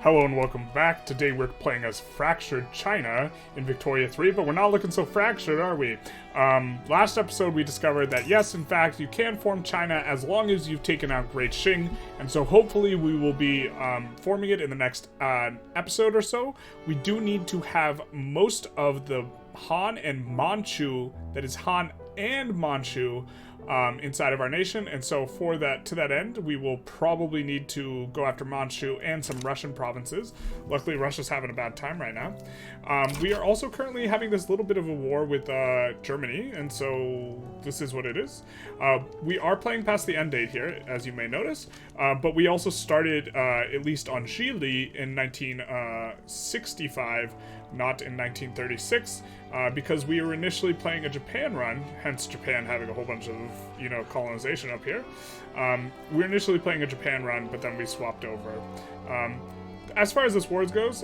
Hello and welcome back. Today we're playing as Fractured China in Victoria 3, but we're not looking so fractured, are we? Last episode we discovered that yes, in fact, you can form China as long as you've taken out Great Qing, and so hopefully we will be forming it in the next episode or so. We do need to have most of the Han and Manchu, that is Han and Manchu, inside of our nation, and so for that, to that end, we will probably need to go after Manchu and some Russian provinces. Luckily, Russia's having a bad time right now. We are also currently having this little bit of a war with Germany, and so this is what it is. We are playing past the end date here, as you may notice, but we also started, at least on Zhili, in 1965, not in 1936, because we were initially playing a Japan run, hence Japan having a whole bunch of, colonization up here. We were initially playing a Japan run, but then we swapped over. As far as this wars goes,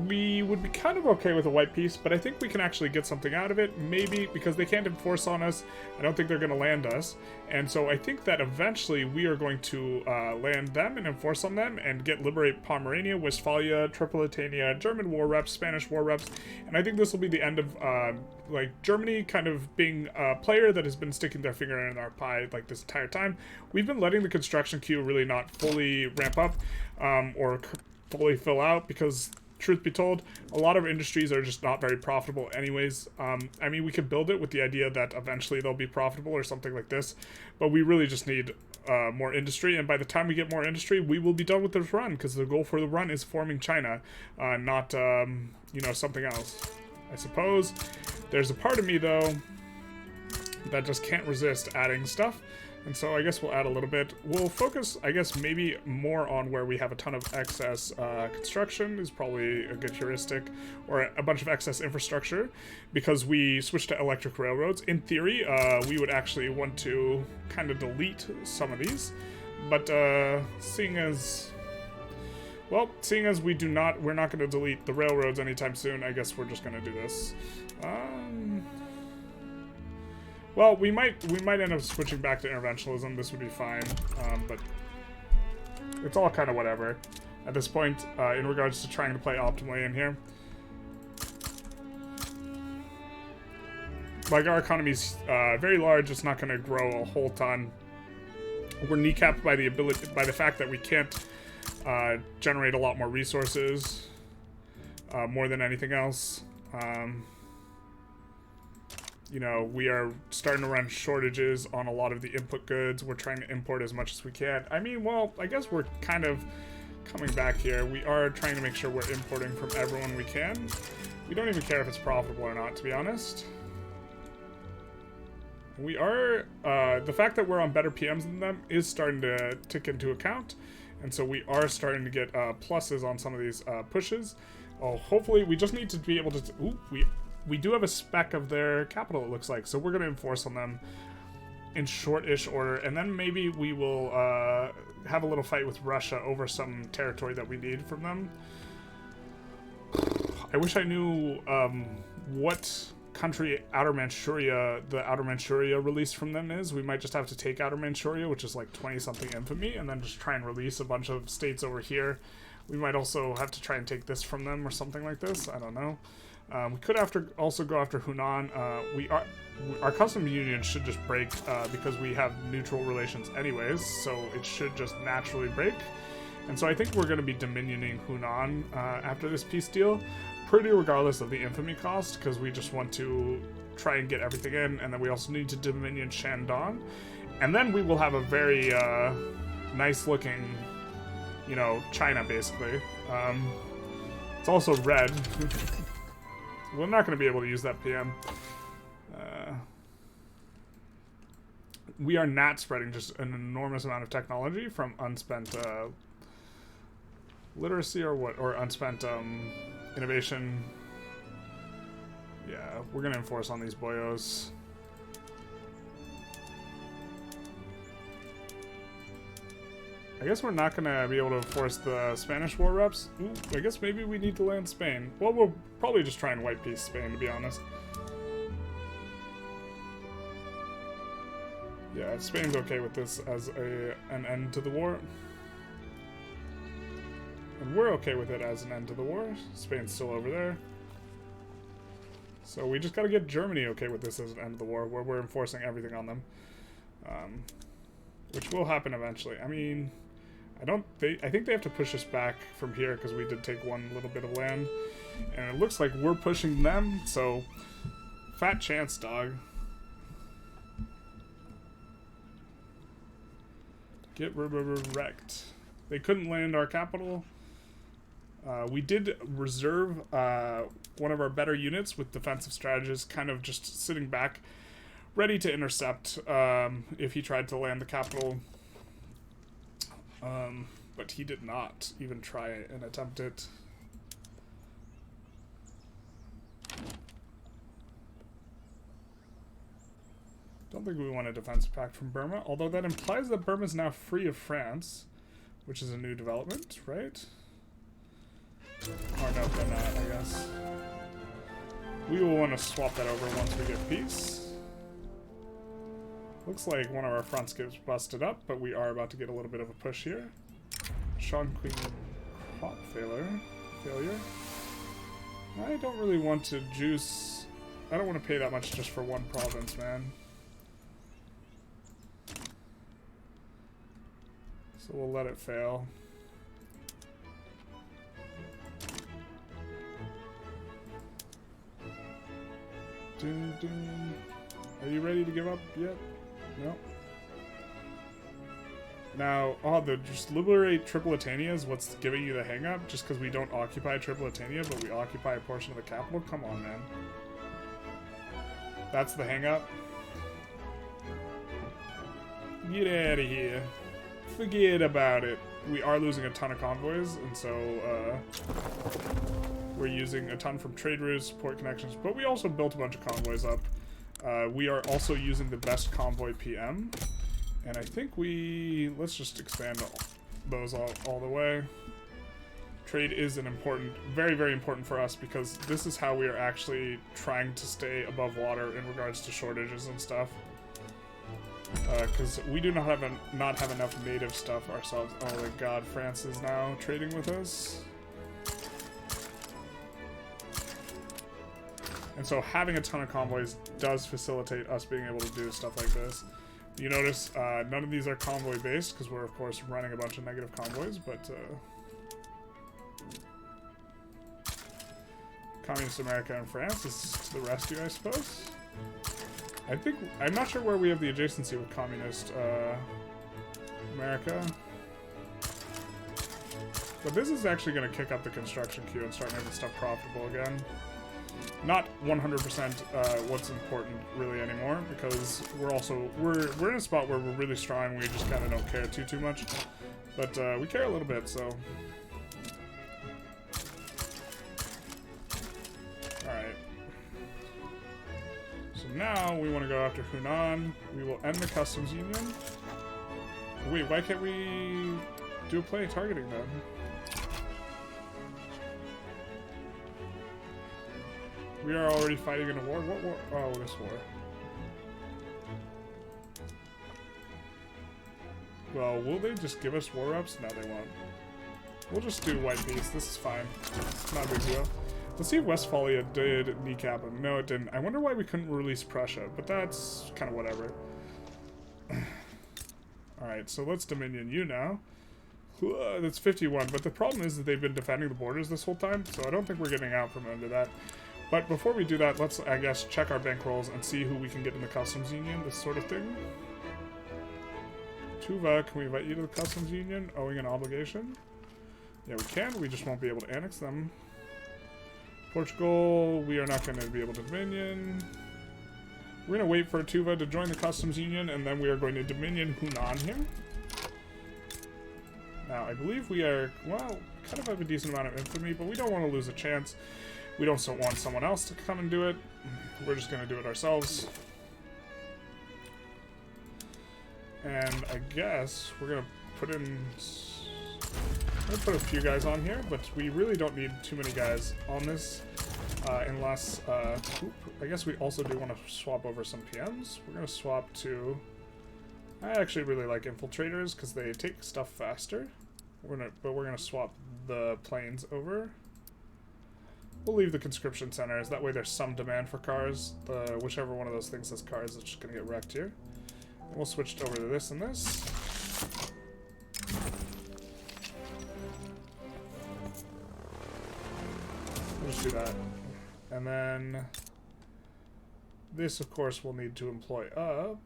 we would be kind of okay with a white peace, but I think we can actually get something out of it, maybe, because they can't enforce on us. I don't think they're going to land us, and so I think that eventually we are going to land them and enforce on them and liberate Pomerania, Westphalia, Tripolitania, German war reps, Spanish war reps, and I think this will be the end of Germany kind of being a player that has been sticking their finger in our pie like this entire time. We've been letting the construction queue really not fully ramp up or fully fill out because, truth be told, a lot of industries are just not very profitable anyways. I mean, we could build it with the idea that eventually they'll be profitable or something like this, but we really just need more industry, and by the time we get more industry, we will be done with this run, because the goal for the run is forming China, not, something else. I suppose there's a part of me, though, that just can't resist adding stuff. And so I guess we'll add a little bit. We'll focus, I guess, maybe more on where we have a ton of excess construction is probably a good heuristic, or a bunch of excess infrastructure, because we switched to electric railroads. In theory, we would actually want to kind of delete some of these, but seeing as we're not going to delete the railroads anytime soon, I guess we're just going to do this. Well, we might end up switching back to interventionalism. This would be fine, but it's all kind of whatever at this point in regards to trying to play optimally in here. Like, our economy's very large. It's not going to grow a whole ton. We're kneecapped by the fact that we can't generate a lot more resources, more than anything else. We are starting to run shortages on a lot of the input goods. We're trying to import as much as we can. I mean, well, I guess we're kind of coming back here. We are trying to make sure we're importing from everyone we can. We don't even care if it's profitable or not, to be honest. We are, the fact that we're on better PMs than them is starting to tick into account. And so we are starting to get pluses on some of these pushes. Oh, hopefully we just need to be able to... We do have a spec of their capital, it looks like, so we're going to enforce on them in short-ish order, and then maybe we will have a little fight with Russia over some territory that we need from them. I wish I knew what country the Outer Manchuria release from them is. We might just have to take Outer Manchuria, which is like 20-something infamy, and then just try and release a bunch of states over here. We might also have to try and take this from them or something like this. I don't know. We could also go after Hunan. Our custom union should just break because we have neutral relations anyways, so it should just naturally break. And so I think we're going to be dominioning Hunan after this peace deal, pretty regardless of the infamy cost, because we just want to try and get everything in, and then we also need to dominion Shandong. And then we will have a very nice-looking, China, basically. It's also red. We're not going to be able to use that PM. We are not spreading just an enormous amount of technology from unspent literacy or unspent innovation. Yeah, we're going to enforce on these boyos. I guess we're not going to be able to enforce the Spanish war reps. Ooh, I guess maybe we need to land Spain. Well, we'll probably just try and white peace Spain, to be honest. Yeah, Spain's okay with this as an end to the war. And we're okay with it as an end to the war. Spain's still over there. So we just gotta get Germany okay with this as an end of the war, where we're enforcing everything on them. Which will happen eventually. I mean, I think they have to push us back from here because we did take one little bit of land. And it looks like we're pushing them, so fat chance, dog. Get wrecked. They couldn't land our capital. We did reserve one of our better units with defensive strategists kind of just sitting back, ready to intercept if he tried to land the capital. But he did not even try and attempt it. Don't think we want a defensive pact from Burma, although that implies that Burma is now free of France, which is a new development, right? Or no, they're not, I guess. We will want to swap that over once we get peace. Looks like one of our fronts gets busted up, but we are about to get a little bit of a push here. Sean Queen crop failure. I don't really want to juice. I don't want to pay that much just for one province, man. So we'll let it fail. Dun, dun. Are you ready to give up yet? No. Now, the just liberate Tripolitania is what's giving you the hang-up, just because we don't occupy Tripolitania, but we occupy a portion of the capital? Come on, man. That's the hang-up? Get out of here. Forget about it. We are losing a ton of convoys, and so, we're using a ton from trade routes, port connections, but we also built a bunch of convoys up. We are also using the best convoy PM. And I think let's just expand those all the way. Trade is an important, very, very important for us because this is how we are actually trying to stay above water in regards to shortages and stuff. Because we do not have enough native stuff ourselves. Oh my god, France is now trading with us. And so having a ton of convoys does facilitate us being able to do stuff like this. You notice none of these are convoy based because we're of course running a bunch of negative convoys, but Communist America and France is to the rescue, I suppose. I'm not sure where we have the adjacency with Communist America. But this is actually going to kick up the construction queue and start making stuff profitable again. Not 100% what's important really anymore, because we're in a spot where we're really strong. We just kind of don't care too much, but we care a little bit. So, all right. So now we want to go after Hunan. We will end the customs union. Wait, why can't we do a play targeting them? We are already fighting in a war? What war? Oh, this war. Well, will they just give us war ups? No, they won't. We'll just do white peace. This is fine. It's not a big deal. Let's see if Westphalia did kneecap him. No, it didn't. I wonder why we couldn't release Prussia, but that's kind of whatever. Alright, so let's Dominion you now. That's 51, but the problem is that they've been defending the borders this whole time, so I don't think we're getting out from under that. But before we do that, let's, I guess, check our bankrolls and see who we can get in the customs union, this sort of thing. Tuva, can we invite you to the customs union, owing an obligation? Yeah, we can, we just won't be able to annex them. Portugal, we are not going to be able to dominion. We're going to wait for Tuva to join the customs union, and then we are going to dominion Hunan here. Now, I believe we are, well, kind of have a decent amount of infamy, but we don't want to lose a chance. We don't want someone else to come and do it. We're just going to do it ourselves. And I guess we're going to put in... I'm going to put a few guys on here, but we really don't need too many guys on this. Unless... I guess we also do want to swap over some PMs. We're going to swap to... I actually really like infiltrators because they take stuff faster. We're gonna swap the planes over. We'll leave the conscription centers. That way there's some demand for cars. Whichever one of those things has cars is just gonna get wrecked here. And we'll switch over to this and this. We'll just do that. And then this, of course, we'll need to employ up.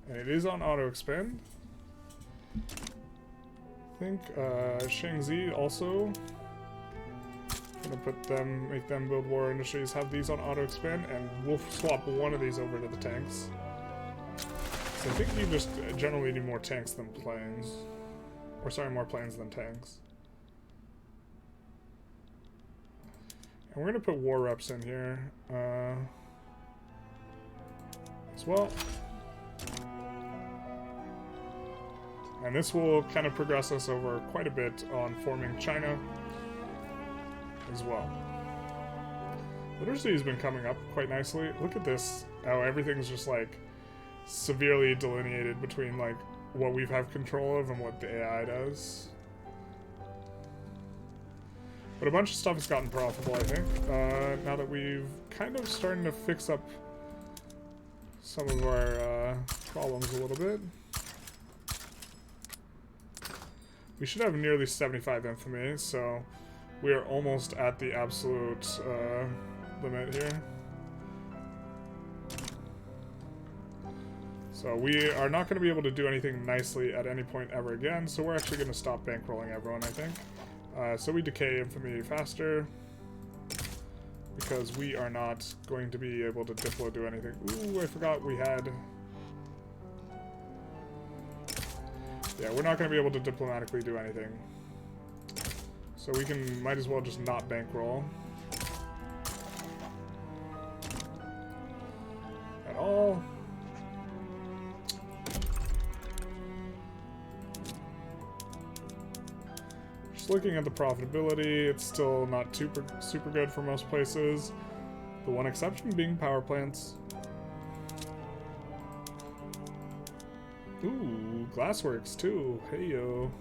And it is on auto expand. I think Shangzi also gonna make them build war industries, have these on auto expand, and we'll swap one of these over to the tanks. So I think you just generally need more tanks than planes. Or sorry, more planes than tanks. And we're gonna put war reps in here as well. And this will kind of progress us over quite a bit on forming China as well. Literacy has been coming up quite nicely. Look at this, how everything's just like severely delineated between like what we have control of and what the AI does. But a bunch of stuff has gotten profitable, I think, now that we've kind of starting to fix up some of our problems a little bit. We should have nearly 75 infamy, so we are almost at the absolute limit here. So we are not going to be able to do anything nicely at any point ever again, so we're actually going to stop bankrolling everyone, I think. So we decay infamy faster, because we are not going to be able to diplo do anything. Ooh, I forgot we had... Yeah, we're not going to be able to diplomatically do anything. So we might as well just not bankroll. At all. Just looking at the profitability, it's still not super good for most places. The one exception being power plants. Ooh, glassworks too. Hey yo.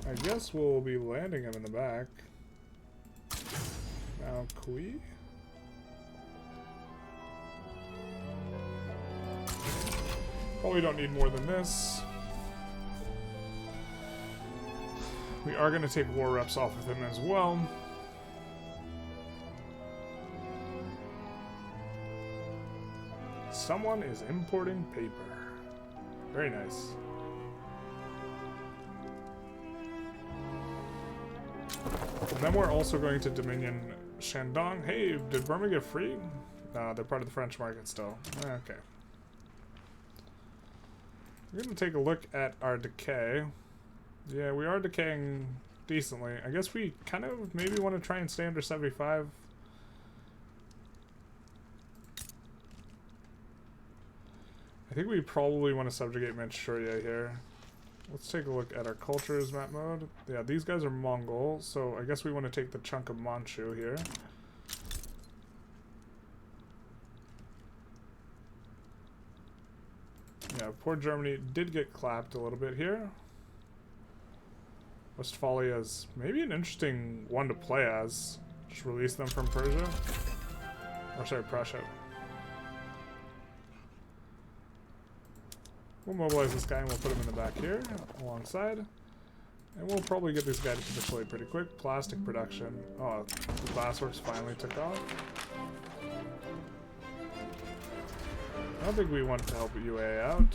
I guess we'll be landing him in the back. Now, Kui? Probably don't need more than this. We are going to take war reps off of him as well. Someone is importing paper. Very nice. And then we're also going to Dominion Shandong. Hey, did Burma get free? They're part of the French market still. Okay. We're going to take a look at our decay. Yeah, we are decaying decently. I guess we kind of maybe want to try and stay under 75. I think we probably want to subjugate Manchuria here. Let's take a look at our cultures map mode. Yeah, these guys are Mongol, so I guess we want to take the chunk of Manchu here. Yeah, poor Germany did get clapped a little bit here. Westphalia is maybe an interesting one to play as. Just release them from Persia. Or sorry, Prussia. We'll mobilize this guy and we'll put him in the back here, alongside. And we'll probably get this guy to capitulate pretty quick. Plastic production. Oh, the glassworks finally took off. I don't think we want to help UA out.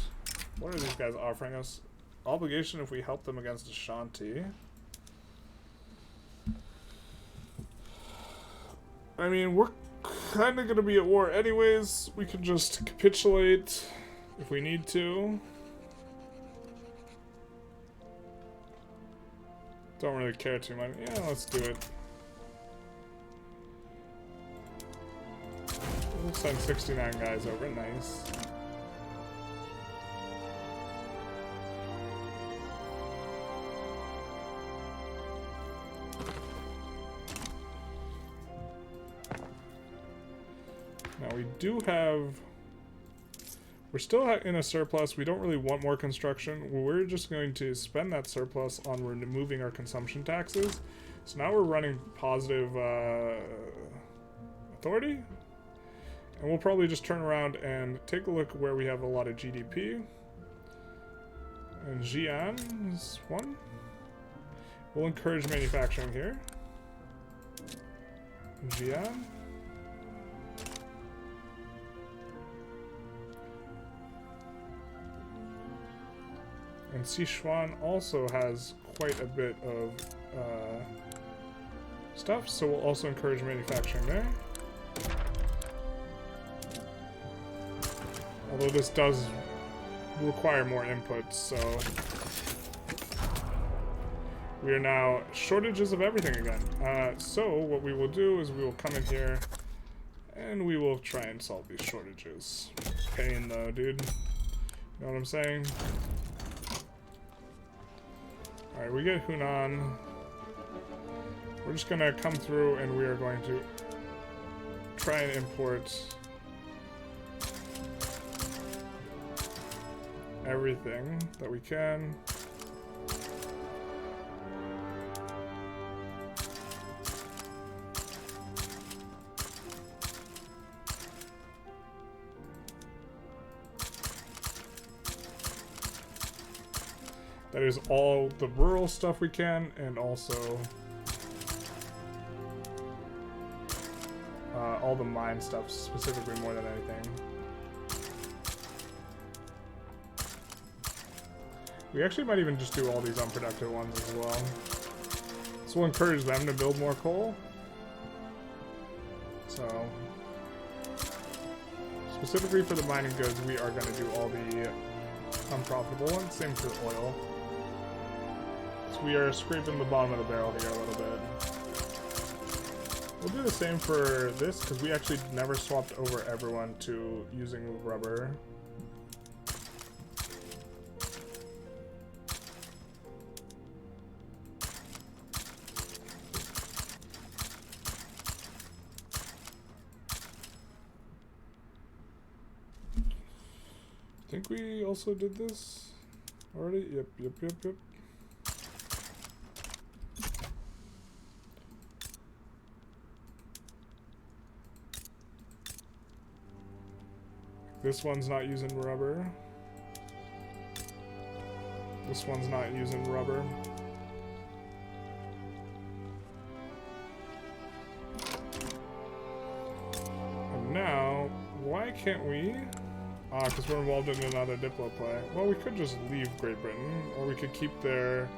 What are these guys offering us? Obligation if we help them against Ashanti. I mean, we're kind of going to be at war anyways. We can just capitulate if we need to. Don't really care too much. Yeah, let's do it. We'll send 69 guys over. Nice. Now we do have... We're still in a surplus. We don't really want more construction. We're just going to spend that surplus on removing our consumption taxes. So now we're running positive authority. And we'll probably just turn around and take a look where we have a lot of GDP. And Xi'an is one. We'll encourage manufacturing here. Xi'an. And Sichuan also has quite a bit of stuff, so we'll also encourage manufacturing there. Although this does require more inputs, so we are now shortages of everything again. So what we will do is we will come in here and we will try and solve these shortages. Pain though, dude. You know what I'm saying? Alright, we get Hunan. We're just gonna come through and we are going to try and import everything that we can. That is all the rural stuff we can, and also all the mine stuff, specifically more than anything. We actually might even just do all these unproductive ones as well. So we'll encourage them to build more coal. So, specifically for the mining goods, we are going to do all the unprofitable ones. Same for oil. We are scraping the bottom of the barrel here a little bit. We'll do the same for this, because we actually never swapped over everyone to using rubber. I think we also did this already. Yep. This one's not using rubber. This one's not using rubber. And now, why can't we? Because we're involved in another Diplo play. Well, we could just leave Great Britain, or we could keep their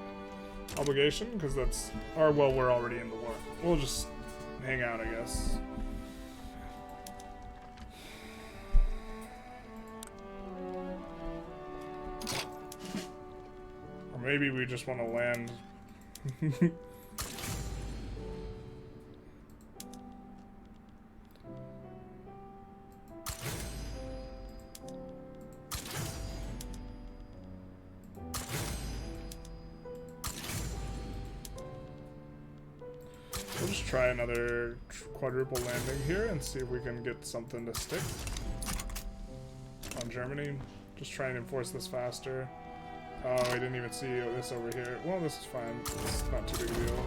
obligation, because that's... Or, well, we're already in the war. We'll just hang out, I guess. Maybe we just want to land. We'll just try another quadruple landing here and see if we can get something to stick on Germany. Just try and enforce this faster. Oh, I didn't even see this over here. Well, this is fine. It's not too big a deal.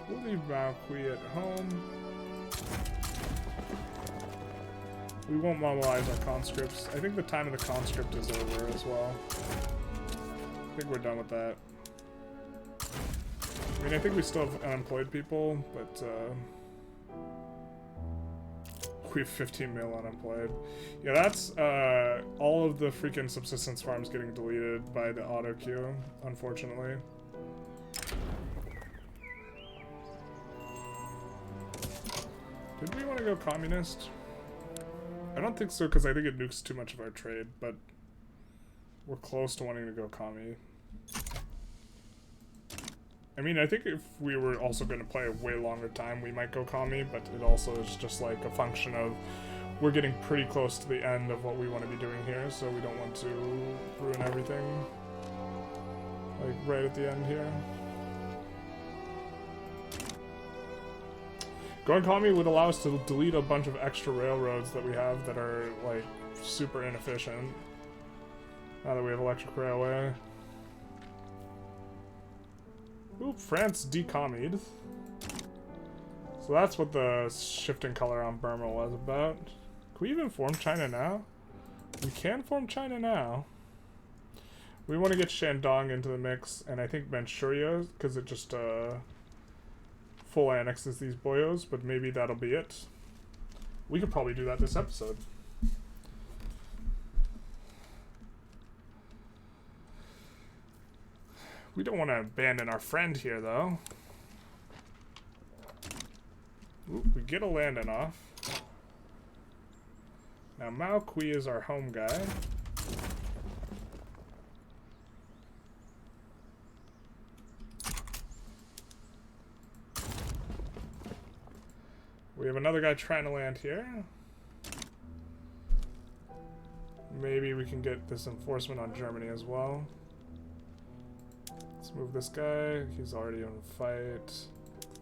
We'll leave Valkyrie at home. We won't mobilize our conscripts. I think the time of the conscript is over as well. I think we're done with that. I mean, I think we still have unemployed people, but we have 15 mil unemployed. Yeah, that's all of the freaking subsistence farms getting deleted by the auto queue, unfortunately. Did we want to go communist? I don't think so, because I think it nukes too much of our trade, but we're close to wanting to go commie. I mean, I think if we were also going to play a way longer time, we might go commie, but it also is just like a function of we're getting pretty close to the end of what we want to be doing here, so we don't want to ruin everything, like, right at the end here. Going commie would allow us to delete a bunch of extra railroads that we have that are, like, super inefficient, now that we have electric railway. Oop, France decommied. So that's what the shifting color on Burma was about. Can we even form China now? We can form China now. We want to get Shandong into the mix, and I think Manchuria, because it just full annexes these boyos, but maybe that'll be it. We could probably do that this episode. We don't want to abandon our friend here, though. Ooh, we get a landing off. Now, Mao Kui is our home guy. We have another guy trying to land here. Maybe we can get this enforcement on Germany as well. Let's move this guy. He's already in a fight.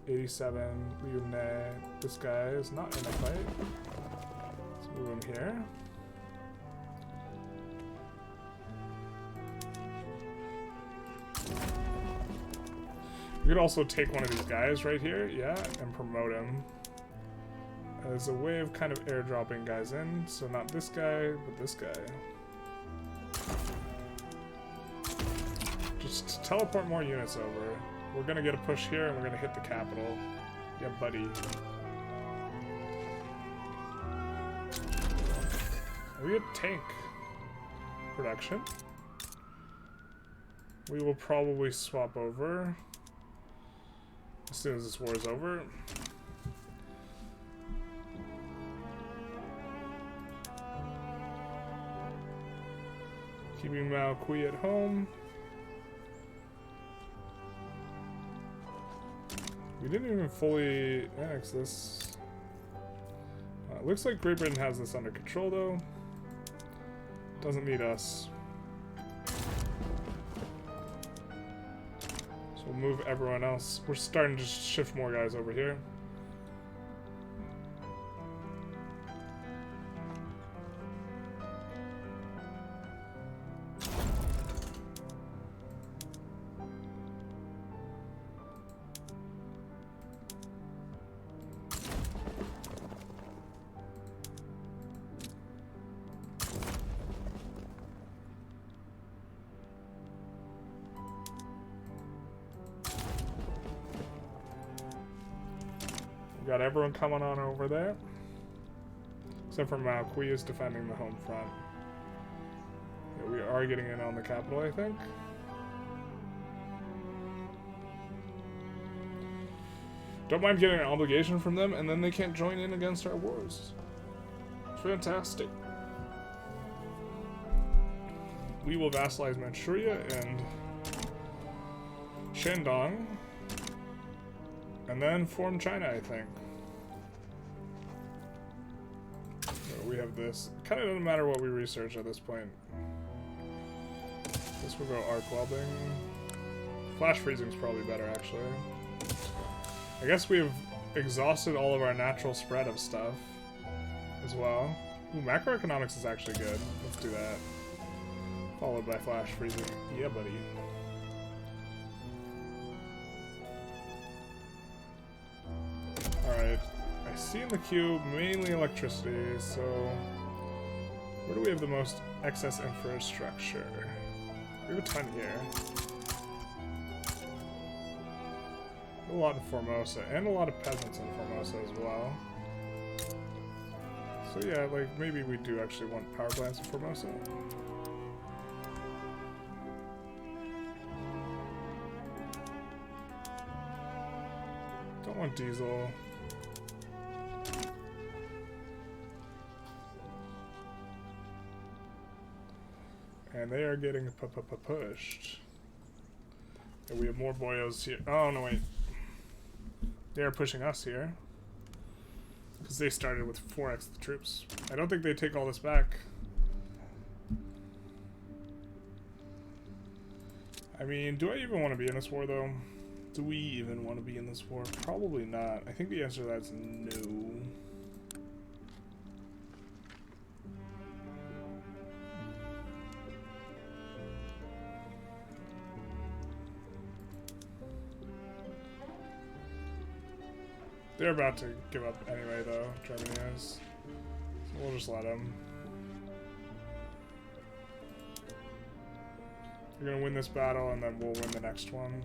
87, Liu Ne. This guy is not in a fight. Let's move him here. We could also take one of these guys right here, yeah, and promote him as a way of kind of airdropping guys in. So not this guy, but this guy. Just teleport more units over. We're gonna get a push here, and we're gonna hit the capital. Yeah, buddy. We get tank production. We will probably swap over as soon as this war is over. Keeping Mao Kui at home. We didn't even fully annex this. It looks like Great Britain has this under control, though. Doesn't need us. So we'll move everyone else. We're starting to shift more guys over here. Got everyone coming on over there. Except for Mao Kui is defending the home front. Yeah, we are getting in on the capital, I think. Don't mind getting an obligation from them, and then they can't join in against our wars. Fantastic. We will vassalize Manchuria and Shandong. And then form China, I think. So we have this. Kind of doesn't matter what we research at this point. This will go arc welding. Flash freezing is probably better, actually. I guess we've exhausted all of our natural spread of stuff as well. Ooh, macroeconomics is actually good. Let's do that. Followed by flash freezing. Yeah, buddy. Alright, I see in the queue mainly electricity, so where do we have the most excess infrastructure? We have a ton here. A lot in Formosa, and a lot of peasants in Formosa as well. So yeah, like, maybe we do actually want power plants in Formosa. Don't want diesel. And they are getting pushed. And we have more boyos here. Oh, no, wait. They're pushing us here. Because they started with 4x the troops. I don't think they take all this back. I mean, do I even want to be in this war, though? Do we even want to be in this war? Probably not. I think the answer to that is no. They're about to give up anyway, though, Germany is. So we'll just let them. We're gonna win this battle, and then we'll win the next one.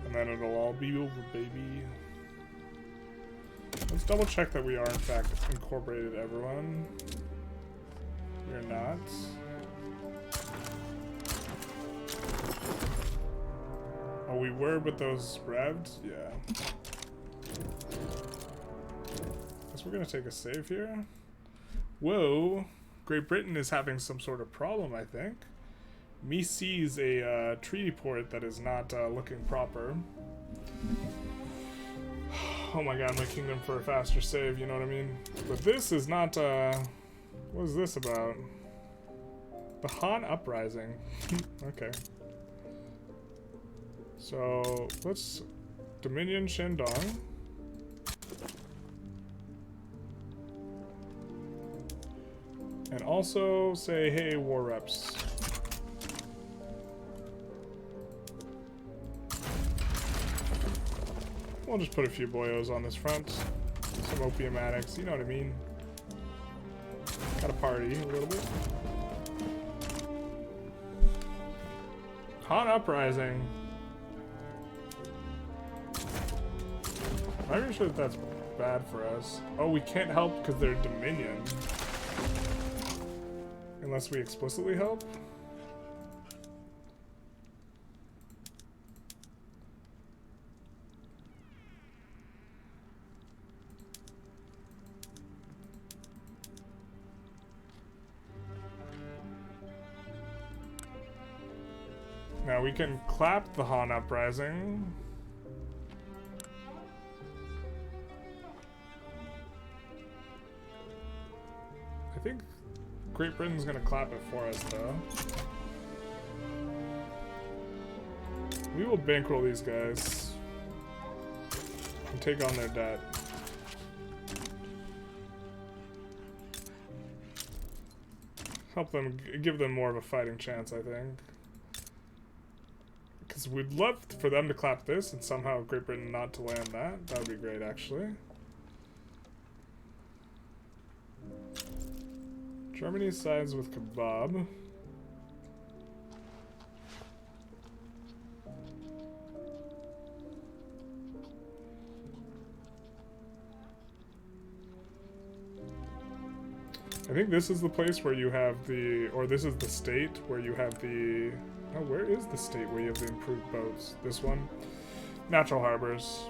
And then it'll all be over, baby. Let's double check that we are, in fact, incorporated everyone. We're not. Oh, we were, but those revved? Yeah. Guess we're gonna take a save here. Whoa. Great Britain is having some sort of problem, I think. Me sees a treaty port that is not looking proper. Oh my god, my kingdom for a faster save, you know what I mean? But this is not, what is this about? The Han Uprising. Okay. So, let's Dominion Shandong. And also say, hey, war reps. We'll just put a few boyos on this front. Some opium addicts, you know what I mean. Gotta party a little bit. Han Uprising. I'm not even sure that that's bad for us. Oh, we can't help because they're Dominion. Unless we explicitly help. Now we can clap the Han Uprising. I think Great Britain's gonna clap it for us, though. We will bankroll these guys and take on their debt. Help them, give them more of a fighting chance, I think. Because we'd love for them to clap this and somehow Great Britain not to land that. That would be great, actually. Germany sides with Kebab. I think this is the place where you have the, or this is the state where you have the, oh, where is the state where you have the improved boats? This one? Natural harbors.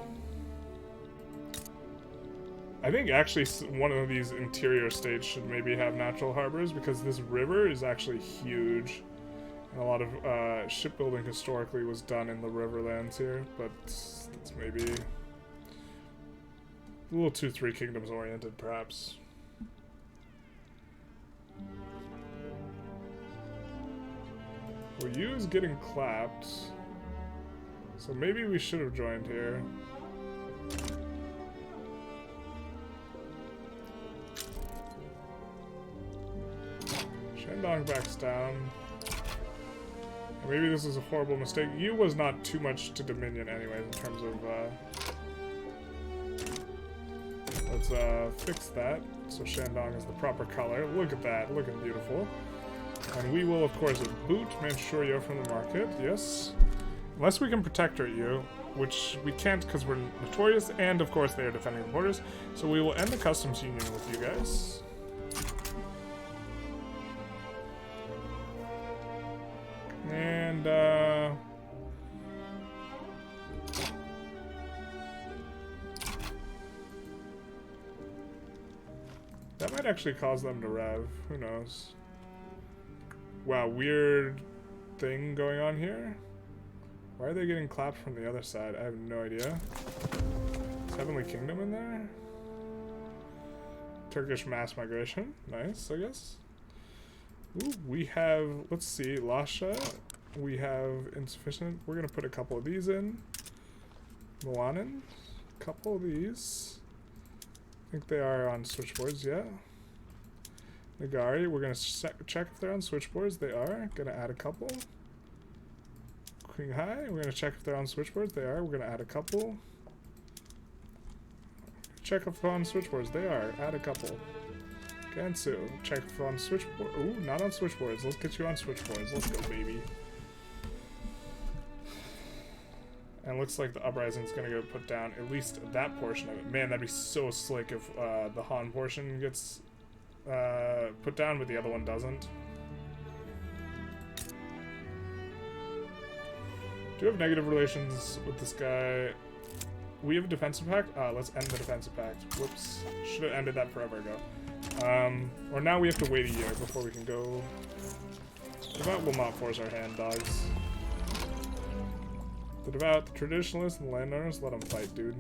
I think actually one of these interior states should maybe have natural harbors because this river is actually huge. And a lot of shipbuilding historically was done in the riverlands here, but it's maybe a little too Three Kingdoms oriented, perhaps. Well, you is getting clapped, so maybe we should have joined here. Shandong backs down. And maybe this is a horrible mistake. You was not too much to Dominion anyways in terms of, let's fix that. So Shandong is the proper color. Look at that, looking beautiful. And we will, of course, boot Manchuria from the market, yes. Unless we can protectorate you, which we can't because we're notorious, and of course they are defending the borders. So we will end the customs union with you guys. And, that might actually cause them to rev, who knows. Wow, weird thing going on here. Why are they getting clapped from the other side? I have no idea. Is Heavenly Kingdom in there? Turkish mass migration. Nice, I guess. Ooh, we have, let's see, Lasha. We have insufficient. We're going to put a couple of these in. Milanin. A couple of these. I think they are on switchboards, yeah. Nagari, we're going to check if they're on switchboards. They are. Going to add a couple. Qinghai, we're going to check if they're on switchboards. They are. We're going to add a couple. Check if they're on switchboards. They are. Add a couple. Gansu, check if they're on switchboard. Ooh, not on switchboards. Let's get you on switchboards. Let's go, baby. And it looks like the uprising is going to go put down at least that portion of it. Man, that'd be so slick if the Han portion gets put down, but the other one doesn't. Do you have negative relations with this guy? We have a defensive pact? Let's end the defensive pact. Whoops. Should have ended that forever ago. Or now we have to wait a year before we can go. Devout will not force our hand, dogs. The Devout, the Traditionalists, and the Landowners, let them fight, dude.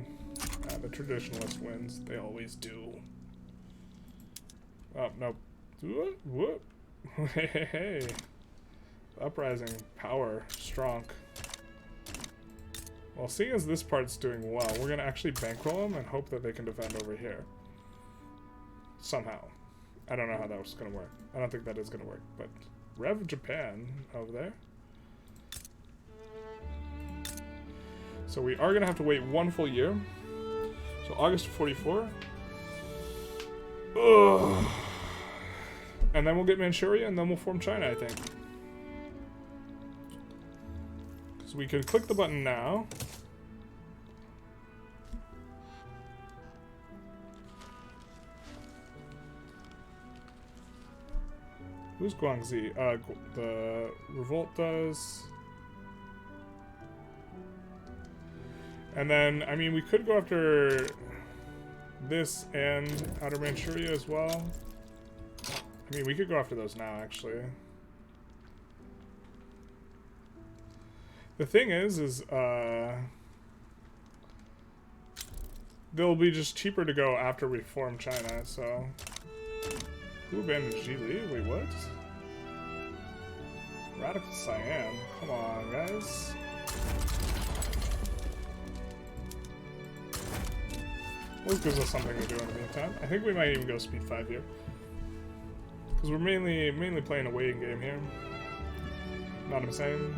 The Traditionalist wins. They always do. Oh, no. Whoop, whoop. Hey, hey. Uprising. Power. Strong. Well, seeing as this part's doing well, we're going to actually bankroll them and hope that they can defend over here. Somehow. I don't know how that was going to work. I don't think that is going to work, but Rev Japan over there. So we are going to have to wait 1 full year. So August of 44. Ugh. And then we'll get Manchuria, and then we'll form China, I think. Because we can click the button now. Who's Guangxi? The revolt does. And then, I mean, we could go after this and Outer Manchuria as well. I mean, we could go after those now, actually. The thing is they'll be just cheaper to go after we form China, so. Who abandoned Zhili? Wait, what? Radical Siam. Come on, guys. This gives us something to do in the meantime. I think we might even go speed 5 here. Because we're mainly playing a waiting game here. Know what I'm saying?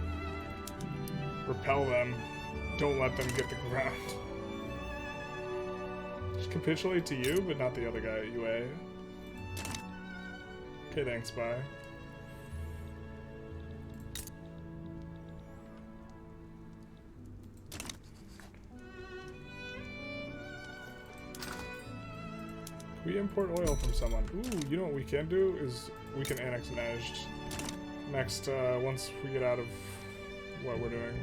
Repel them. Don't let them get the ground. Just capitulate to you, but not the other guy at UA. Okay, thanks, bye. We import oil from someone. Ooh, you know what we can do is we can annex Najd next, once we get out of what we're doing.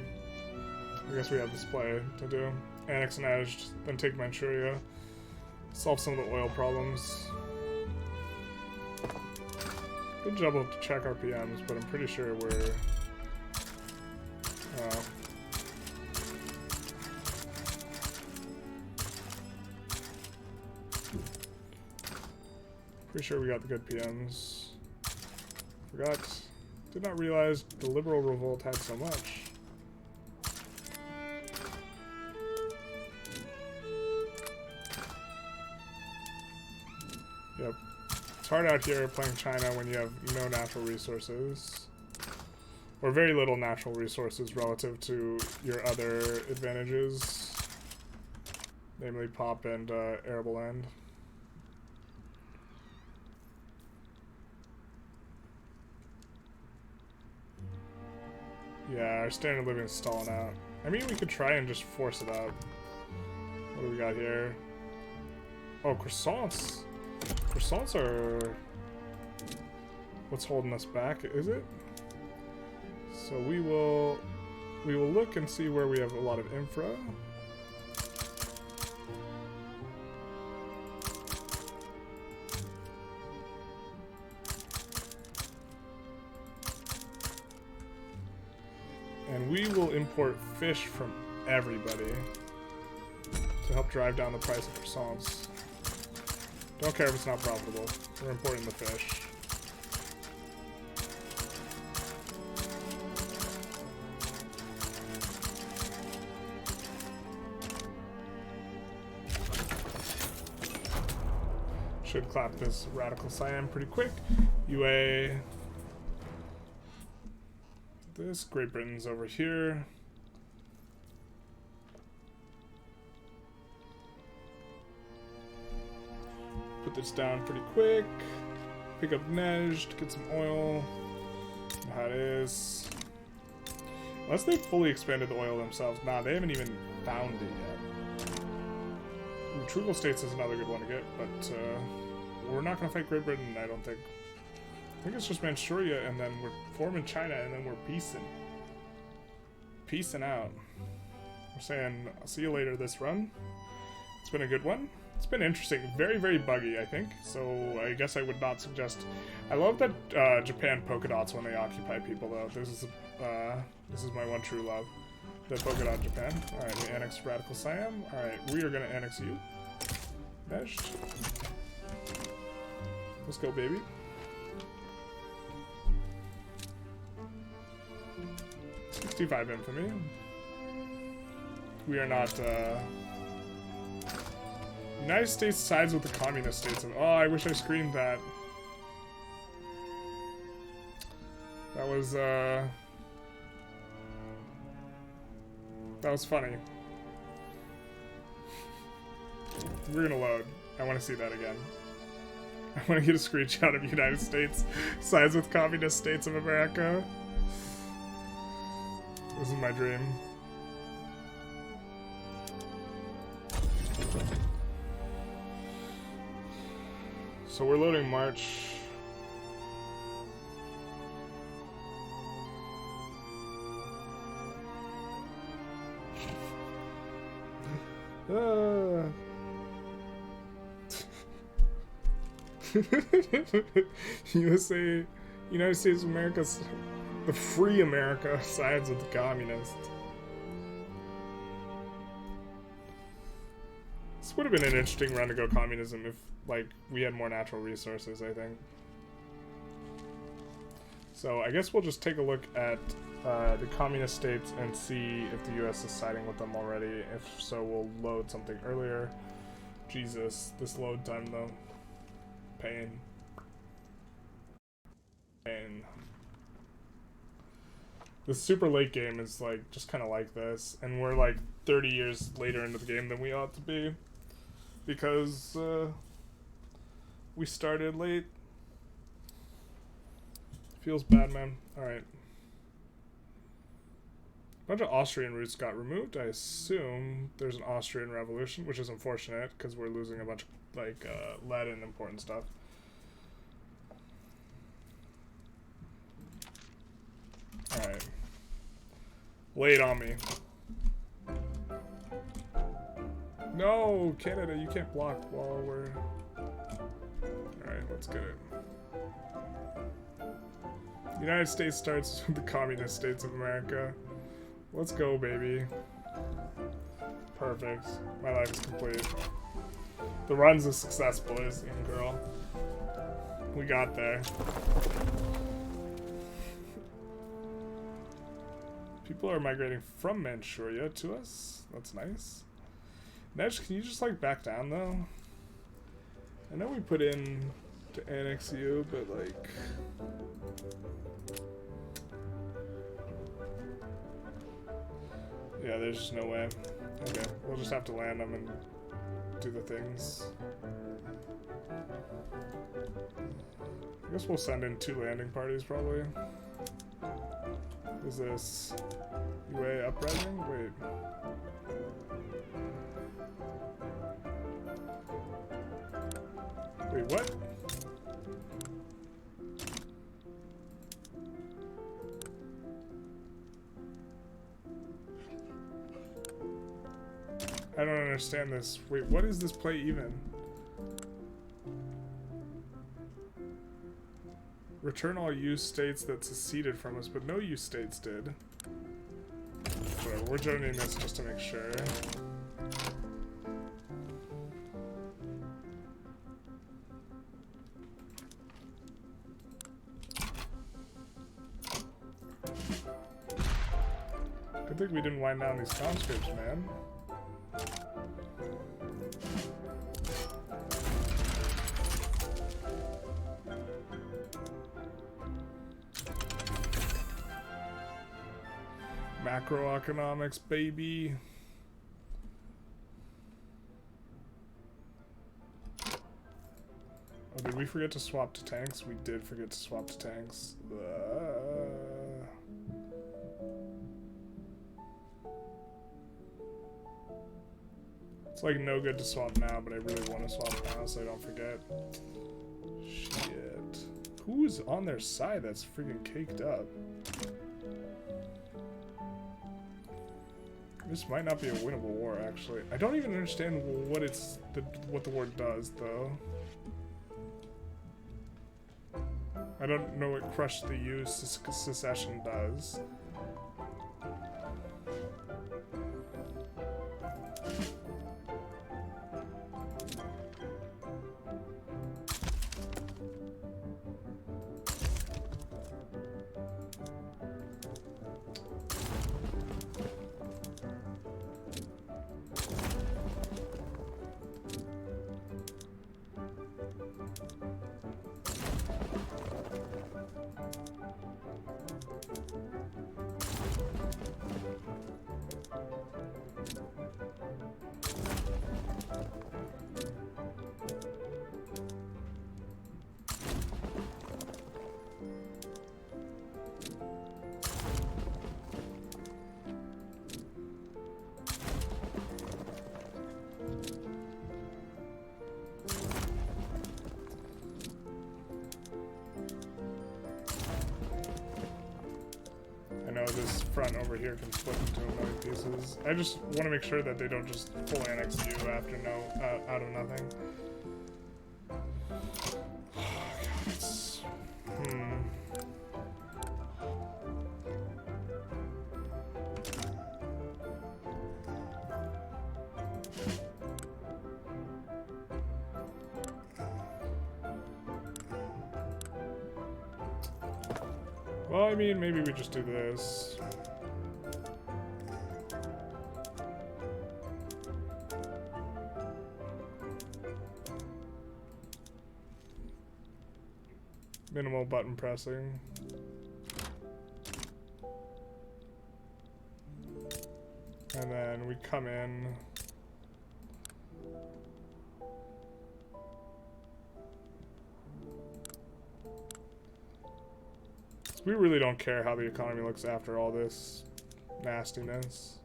I guess we have this play to do. Annex Najd, then take Manchuria, solve some of the oil problems. Good job to check our PMs, but I'm pretty sure we're... pretty sure we got the good PMs. Forgot. Did not realize the liberal revolt had so much. Yep. It's hard out here playing China when you have no natural resources. Or very little natural resources relative to your other advantages. Namely pop and arable land. Yeah, our standard of living is stalling out. I mean, we could try and just force it out. What do we got here? Oh, croissants. Croissants are what's holding us back, is it? So we will look and see where we have a lot of infra. And we will will import fish from everybody to help drive down the price of croissants. Don't care if it's not profitable. We're importing the fish. Should clap this radical Siam pretty quick. UA. This Great Britain's over here. Put this down pretty quick. Pick up Nej to get some oil. How it is. Unless they've fully expanded the oil themselves. Nah, they haven't even found it yet. Ooh, Trugal States is another good one to get, but we're not going to fight Great Britain, I don't think. I think it's just Manchuria, and then we're forming China, and then we're peacing. Peacing out. We're saying, I'll see you later this run. It's been a good one. It's been interesting. Very, very buggy, I think. So I guess I would not suggest... I love that Japan polka dots when they occupy people, though. This is my one true love. The polka dot Japan. Alright, we annexed Radical Siam. Alright, we are going to annex you. Meshed. Let's go, baby. '65 infamy. We are not, United States sides with the communist states. Oh, I wish I screamed that. That was funny. We're gonna load. I want to see that again. I want to get a screenshot of United States sides with communist states of America. This is my dream. So we're loading March. USA, United States of America, the free America sides with the communists. This would have been an interesting run to go communism if, like, we had more natural resources, I think. So I guess we'll just take a look at the communist states and see if the US is siding with them already. If so, we'll load something earlier. Jesus, this load time though. Pain. Pain. The super late game is like just kind of like this, and we're like 30 years later into the game than we ought to be, because we started late. Feels bad, man. Alright. A bunch of Austrian routes got removed. I assume there's an Austrian revolution, which is unfortunate because we're losing a bunch of like lead and important stuff. Alright. Lay it on me. No, Canada, you can't block while we're... Alright, let's get it. The United States starts with the communist states of America. Let's go, baby. Perfect. My life is complete. The run's a success, boys and girl. We got there. People are migrating from Manchuria to us. That's nice. Nej, can you just like back down though? I know we put in to annex you, but like... Yeah, there's just no way. Okay, we'll just have to land them and do the things. I guess we'll send in 2 landing parties probably. Is this UA uprising? Wait. Wait, what? I don't understand this. Wait, what is this play even? Return all U states that seceded from us, but no U states did. we're joining this just to make sure. Good thing we didn't wind down these conscripts, man. Macroeconomics, baby. Oh, did we forget to swap to tanks? We did forget to swap to tanks. It's like no good to swap now, but I really want to swap now so I don't forget. Shit. Who is on their side that's freaking caked up? This might not be a winnable war, actually. I don't even understand what the war does, though. I don't know what Crush the U secession does. This front over here can split into a million pieces. I just want to make sure that they don't just full annex you after out of nothing. Well, I mean, maybe we just do this. Minimal button pressing. And then we come in. We really don't care how the economy looks after all this nastiness.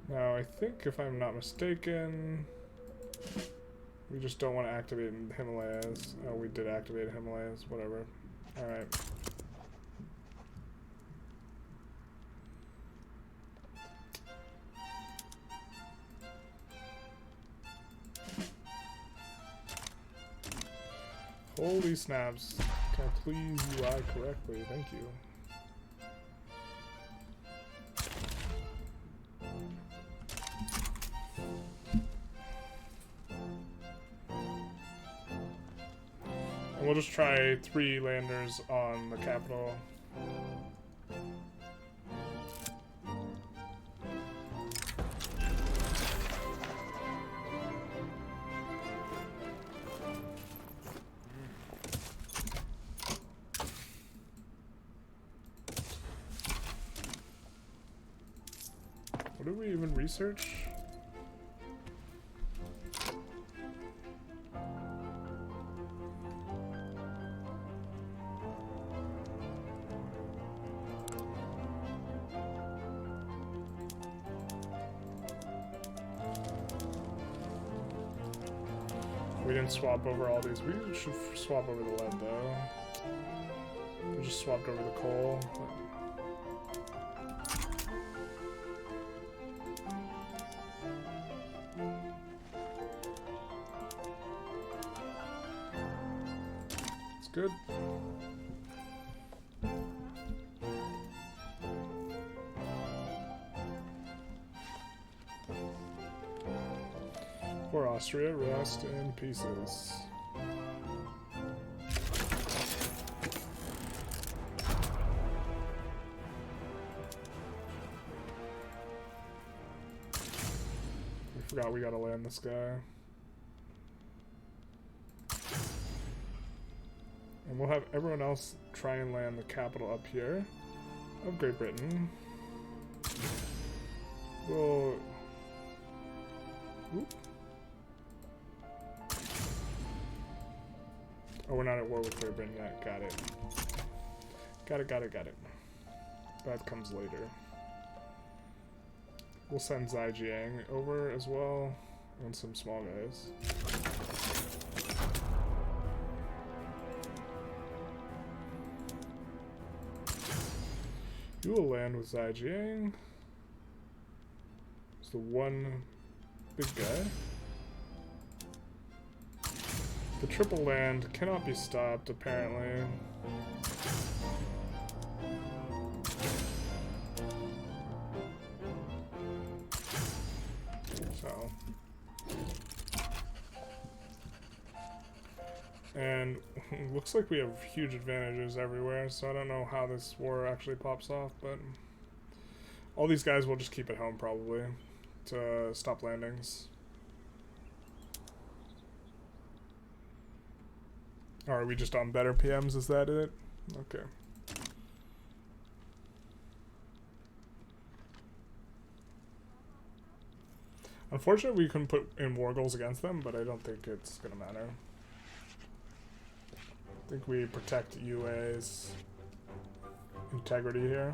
Now, I think if I'm not mistaken, we just don't want to activate in the Himalayas. Oh, we did activate Himalayas, whatever. Alright. Holy snaps. Can I please UI correctly? Thank you. And we'll just try 3 landers on the capital. What did we even research? We didn't swap over all these. We should swap over the lead though. We just swapped over the coal. good. Poor Austria, rest in pieces. We forgot we gotta land this guy. And we'll have everyone else try and land the capital up here of Great Britain. We'll... Oop. Oh, we're not at war with Great Britain yet. Got it. Got it. That comes later. We'll send Zhejiang over as well, and some small guys. You will land with Zhejiang. It's the one big guy. The triple land cannot be stopped, apparently. So. And looks like we have huge advantages everywhere, so I don't know how this war actually pops off, but all these guys will just keep it home probably to stop landings. Or are we just on better PMs? Is that it? Okay. Unfortunately, we couldn't put in war goals against them, but I don't think it's gonna matter. I think we protect UA's integrity here.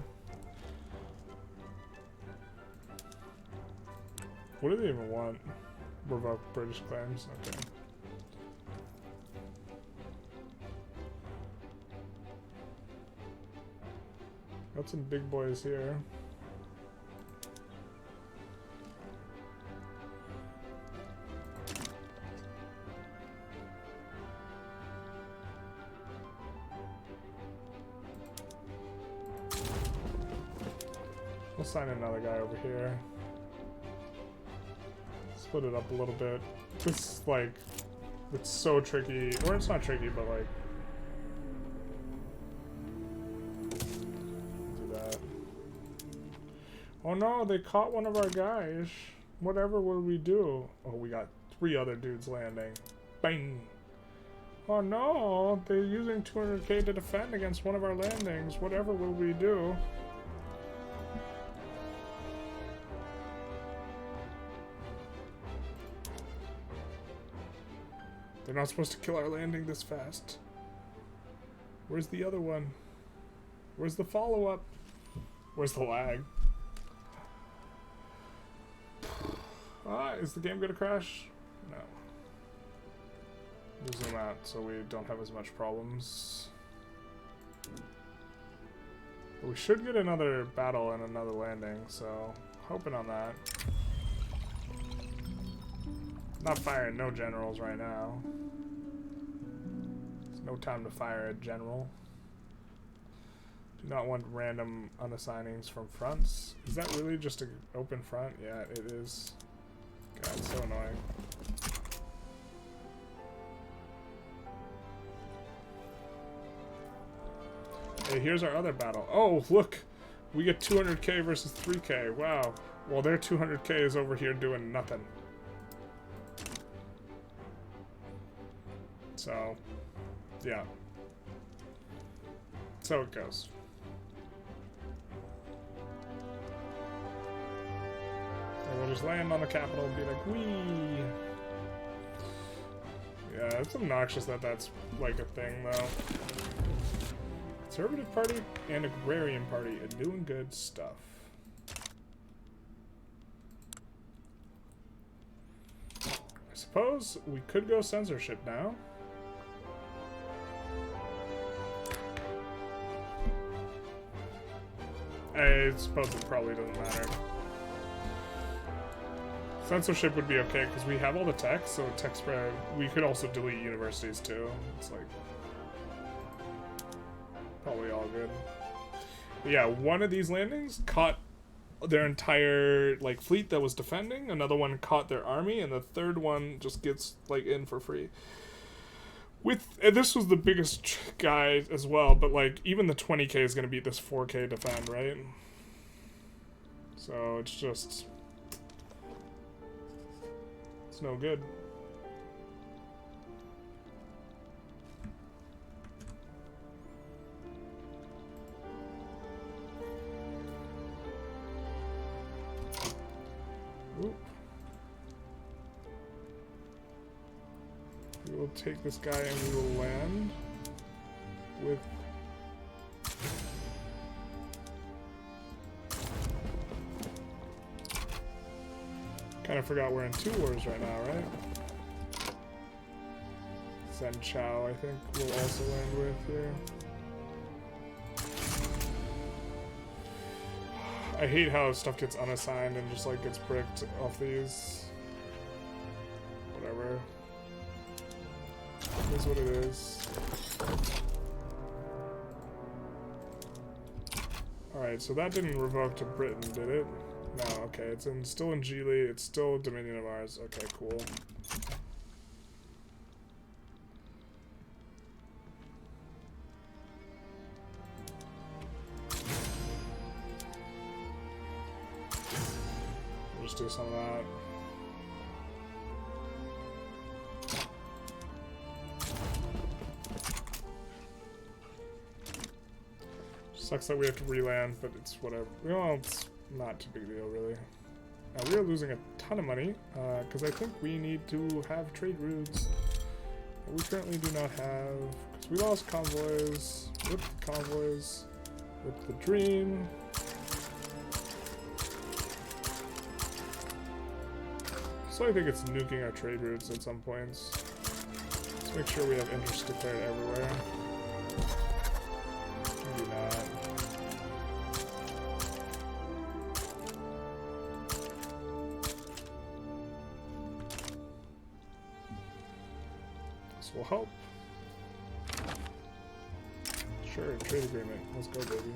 What do they even want? Revoke British claims? Okay. Got some big boys here. We'll sign another guy over here. Split it up a little bit. This, like, it's so tricky. Or it's not tricky, but, like, oh no, they caught one of our guys. Whatever will we do? Oh, we got 3 other dudes landing. Bang! Oh no, they're using 200k to defend against one of our landings. Whatever will we do? They're not supposed to kill our landing this fast. Where's the other one? Where's the follow-up? Where's the lag? Is the game gonna crash? No. We'll zoom out so we don't have as much problems. But we should get another battle and another landing, so hoping on that. Not firing no generals right now. There's no time to fire a general. Do not want random unassignings from fronts. Is that really just an open front? Yeah, it is. God, it's so annoying. Hey, here's our other battle. Oh, look! We get 200k versus 3k. Wow. Well, their 200k is over here doing nothing. So, yeah. So it goes. And we'll just land on the capital and be like, wee! Yeah, it's obnoxious that that's like a thing, though. Conservative Party and Agrarian Party are doing good stuff. I suppose we could go censorship now. I suppose it probably doesn't matter. Censorship would be okay because we have all the text, so text spread. We could also delete universities too. It's like Probably all good. But yeah, one of these landings caught their entire like fleet that was defending, another one caught their army, and the third one just gets like in for free. And this was the biggest guy as well, but like even the 20k is going to beat this 4k defend, right? So it's just, it's no good. Oop. We will take this guy and we will land with kind of forgot we're in 2 wars right now, right? Zen Chow, I think we'll also land with here. I hate how stuff gets unassigned and just like gets bricked off these. Whatever. It is what it is. Alright, so that didn't revoke to Britain, did it? No, okay, it's still in Zhili, it's still a dominion of ours. Okay, cool. We'll just do some of that. Sucks that we have to re-land, but it's whatever. Well, it's not too big a deal, really. We are losing a ton of money, because I think we need to have trade routes that we currently do not have. Because we lost convoys, with the convoys, with the dream. So I think it's nuking our trade routes at some points. Let's make sure we have interest declared everywhere. Maybe not. This will help. Sure, trade agreement. Let's go, baby.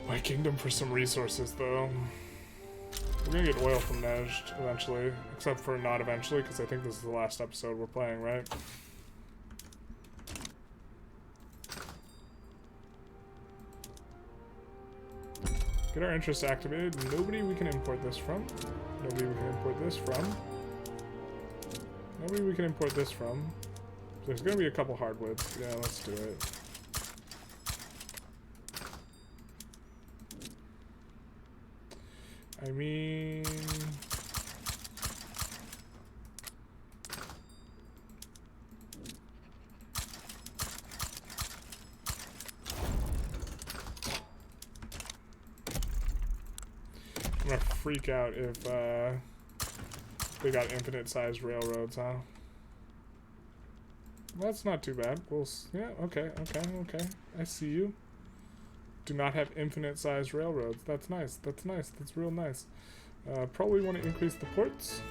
My kingdom for some resources, though. We're gonna get oil from Nejd eventually, except for not eventually, because I think this is the last episode we're playing, right? Get our interest activated. Nobody we can import this from. Nobody we can import this from. Nobody we can import this from. There's gonna be a couple hardwoods. Yeah, let's do it. I mean... I'm gonna freak out if they got infinite-sized railroads, huh? That's not too bad. We'll... Yeah, okay. I see you. Do not have infinite-sized railroads. That's nice. That's nice. That's real nice. Probably want to increase the ports.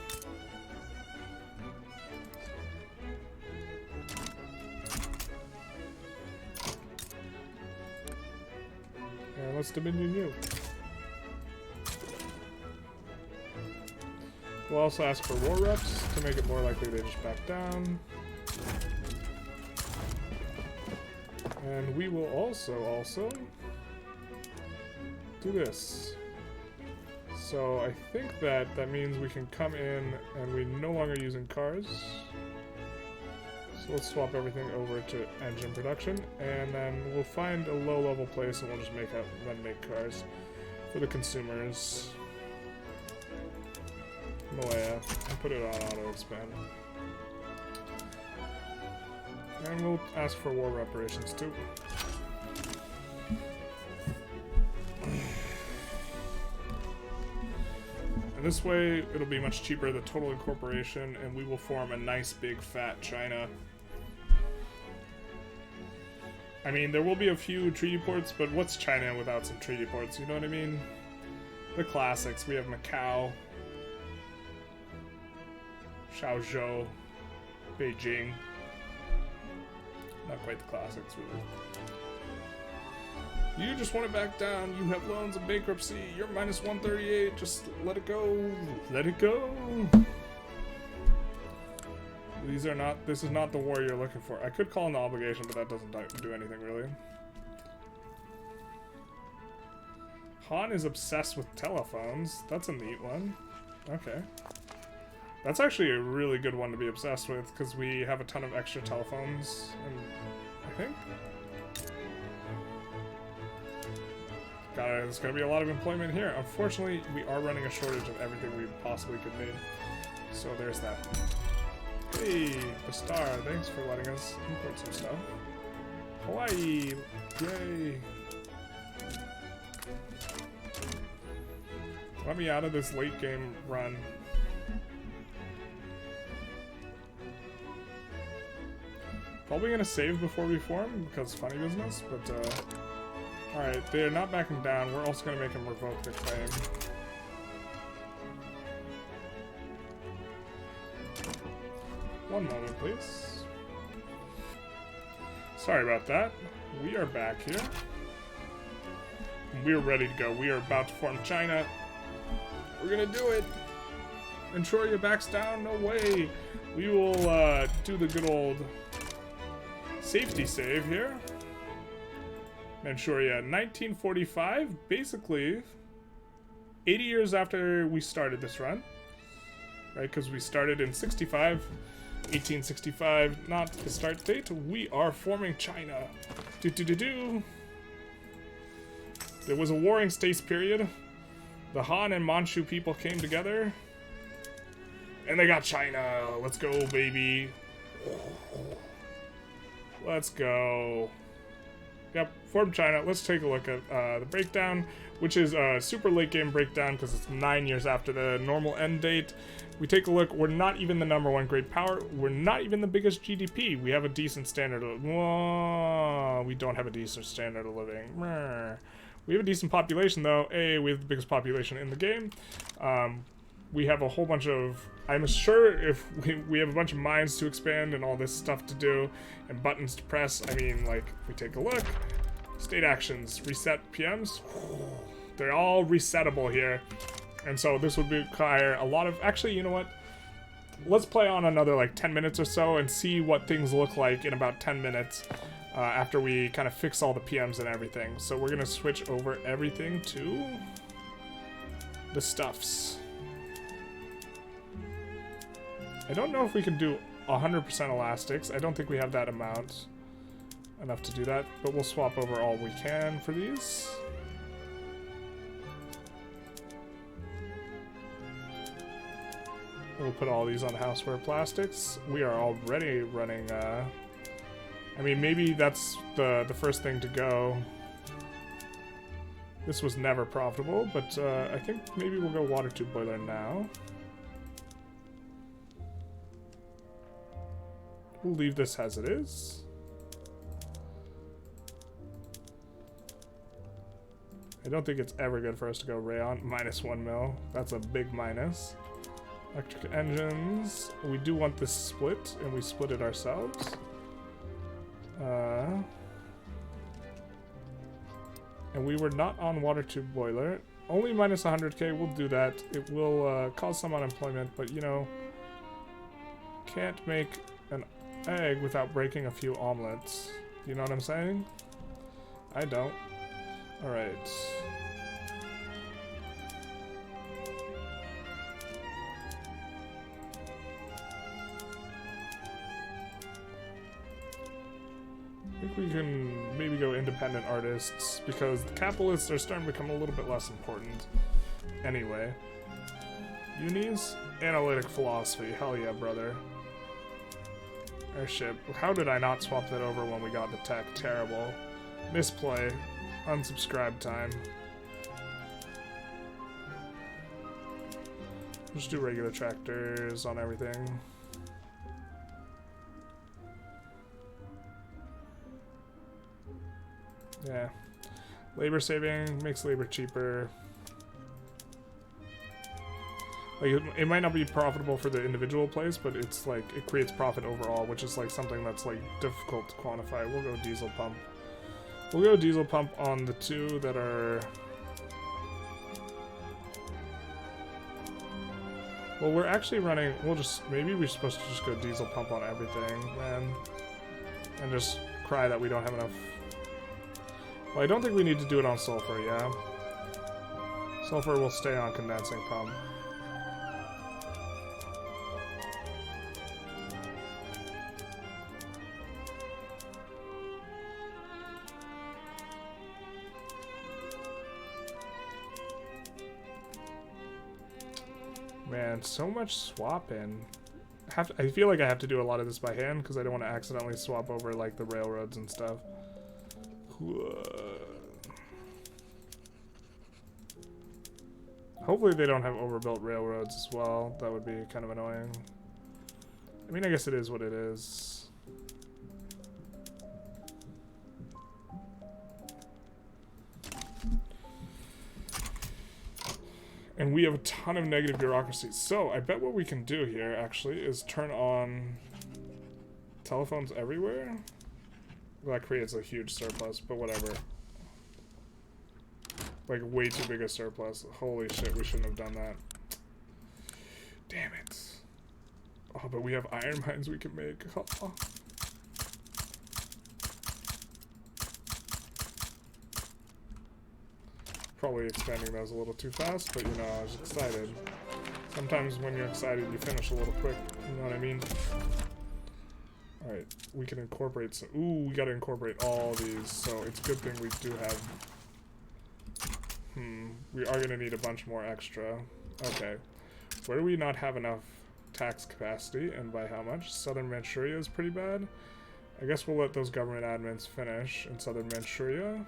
And let's dominion you. We'll also ask for war reps to make it more likely they just back down. And we will also do this. So I think that means we can come in and we're no longer using cars. So let's swap everything over to engine production, and then we'll find a low-level place and we'll just make cars for the consumers. Malaya, and put it on auto expand. And we'll ask for war reparations too. And this way, it'll be much cheaper, the total incorporation, and we will form a nice big fat China. I mean, there will be a few treaty ports, but what's China without some treaty ports, you know what I mean? The classics, we have Macau. Shaozhou, Beijing. Not quite the classics, really. You just want it back down. You have loans and bankruptcy. You're minus 138. Just let it go. Let it go. These are not. This is not the war you're looking for. I could call in the obligation, but that doesn't do anything really. Han is obsessed with telephones. That's a neat one. Okay. That's actually a really good one to be obsessed with because we have a ton of extra telephones. And I think. There's going to be a lot of employment here. Unfortunately, we are running a shortage of everything we possibly could need. So there's that. Hey, Pastures, thanks for letting us import some stuff. Hawaii! Yay! Let me out of this late game run. Probably gonna save before we form, because funny business, but alright, they're not backing down. We're also gonna make them revoke their claim. One moment, please. Sorry about that. We are back here. We're ready to go. We are about to form China. We're gonna do it! Manchuria backs down? No way! We will do the good old safety save here. Manchuria, 1945, basically 80 years after we started this run. Right, because we started in 1865, not the start date. We are forming China. There was a warring states period. The Han and Manchu people came together. And they got China. Let's go, baby. Let's go. Yep, form China. Let's take a look at the breakdown, which is a super late game breakdown because it's 9 years after the normal end date. We take a look. We're not even the #1 great power. We're not even the biggest GDP. We have a decent standard of... Whoa, we don't have a decent standard of living. We have a decent population, though. We have the biggest population in the game. We have a whole bunch of... I'm sure if we have a bunch of mines to expand and all this stuff to do and buttons to press. I mean, like, if we take a look. State actions. Reset PMs. They're all resettable here. And so this would require a lot of... Actually, you know what? Let's play on another, like, 10 minutes or so and see what things look like in about 10 minutes after we kind of fix all the PMs and everything. So we're going to switch over everything to the stuffs. I don't know if we can do 100% elastics. I don't think we have that amount enough to do that, but we'll swap over all we can for these. We'll put all these on houseware plastics. We are already running, I mean, maybe that's the first thing to go. This was never profitable, but I think maybe we'll go water tube boiler now. We'll leave this as it is. I don't think it's ever good for us to go rayon. -1 mil. That's a big minus. Electric engines. We do want this split, and we split it ourselves. And we were not on water tube boiler. Only minus 100k. We'll do that. It will cause some unemployment, but you know, can't make an egg without breaking a few omelets. You know what I'm saying? I don't. Alright. I think we can maybe go independent artists because the capitalists are starting to become a little bit less important. Anyway. Unis? Analytic philosophy. Hell yeah, brother. Airship. How did I not swap that over when we got the tech? Terrible. Misplay. Unsubscribe time. Just do regular tractors on everything. Yeah. Labor saving makes labor cheaper. Like, it might not be profitable for the individual place, but it's like, it creates profit overall, which is like something that's like difficult to quantify. We'll go diesel pump. We'll go diesel pump on the two that are... Well, we're actually running... We'll just... Maybe we're supposed to just go diesel pump on everything, man. And just cry that we don't have enough... Well, I don't think we need to do it on sulfur, yeah? Sulfur will stay on condensing pump. Man, so much swapping. I feel like I have to do a lot of this by hand because I don't want to accidentally swap over like the railroads and stuff. Hopefully they don't have overbuilt railroads as well. That would be kind of annoying. I mean, I guess it is what it is. And we have a ton of negative bureaucracy. So, I bet what we can do here, actually, is turn on telephones everywhere. Well, that creates a huge surplus, but whatever. Like, way too big a surplus. Holy shit, we shouldn't have done that. Damn it. Oh, but we have iron mines we can make. Oh. Probably expanding those a little too fast, but you know, I was excited. Sometimes when you're excited, you finish a little quick, you know what I mean? Alright, we can incorporate some... Ooh, we gotta incorporate all these, so it's a good thing we do have... we are gonna need a bunch more extra. Okay. Where do we not have enough tax capacity, and by how much? Southern Manchuria is pretty bad. I guess we'll let those government admins finish in Southern Manchuria.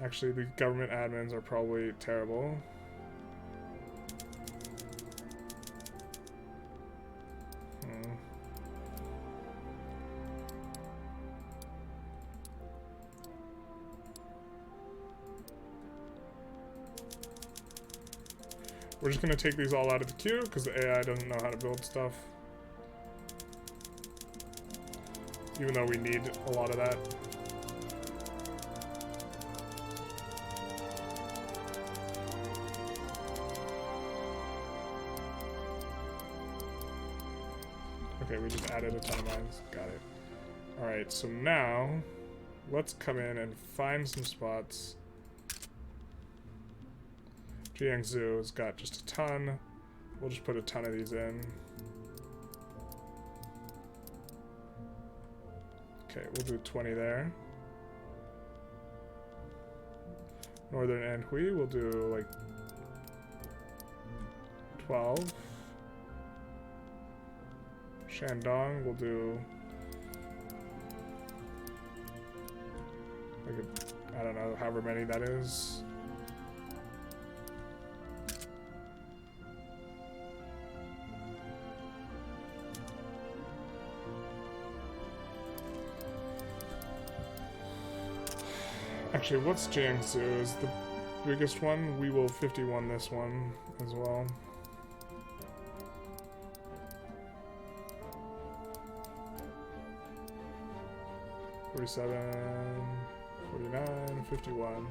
Actually, the government admins are probably terrible. We're just going to take these all out of the queue because the AI doesn't know how to build stuff. Even though we need a lot of that. Okay, we just added a ton of mines. Got it. Alright, so now let's come in and find some spots. Jiangsu has got just a ton. We'll just put a ton of these in. Okay, we'll do 20 there. Northern Anhui, we'll do like 12. Shandong, we'll do like I don't know, however many that is. Actually, what's Jiangsu is the biggest one. We will 51 this one as well. $47, $49, $51.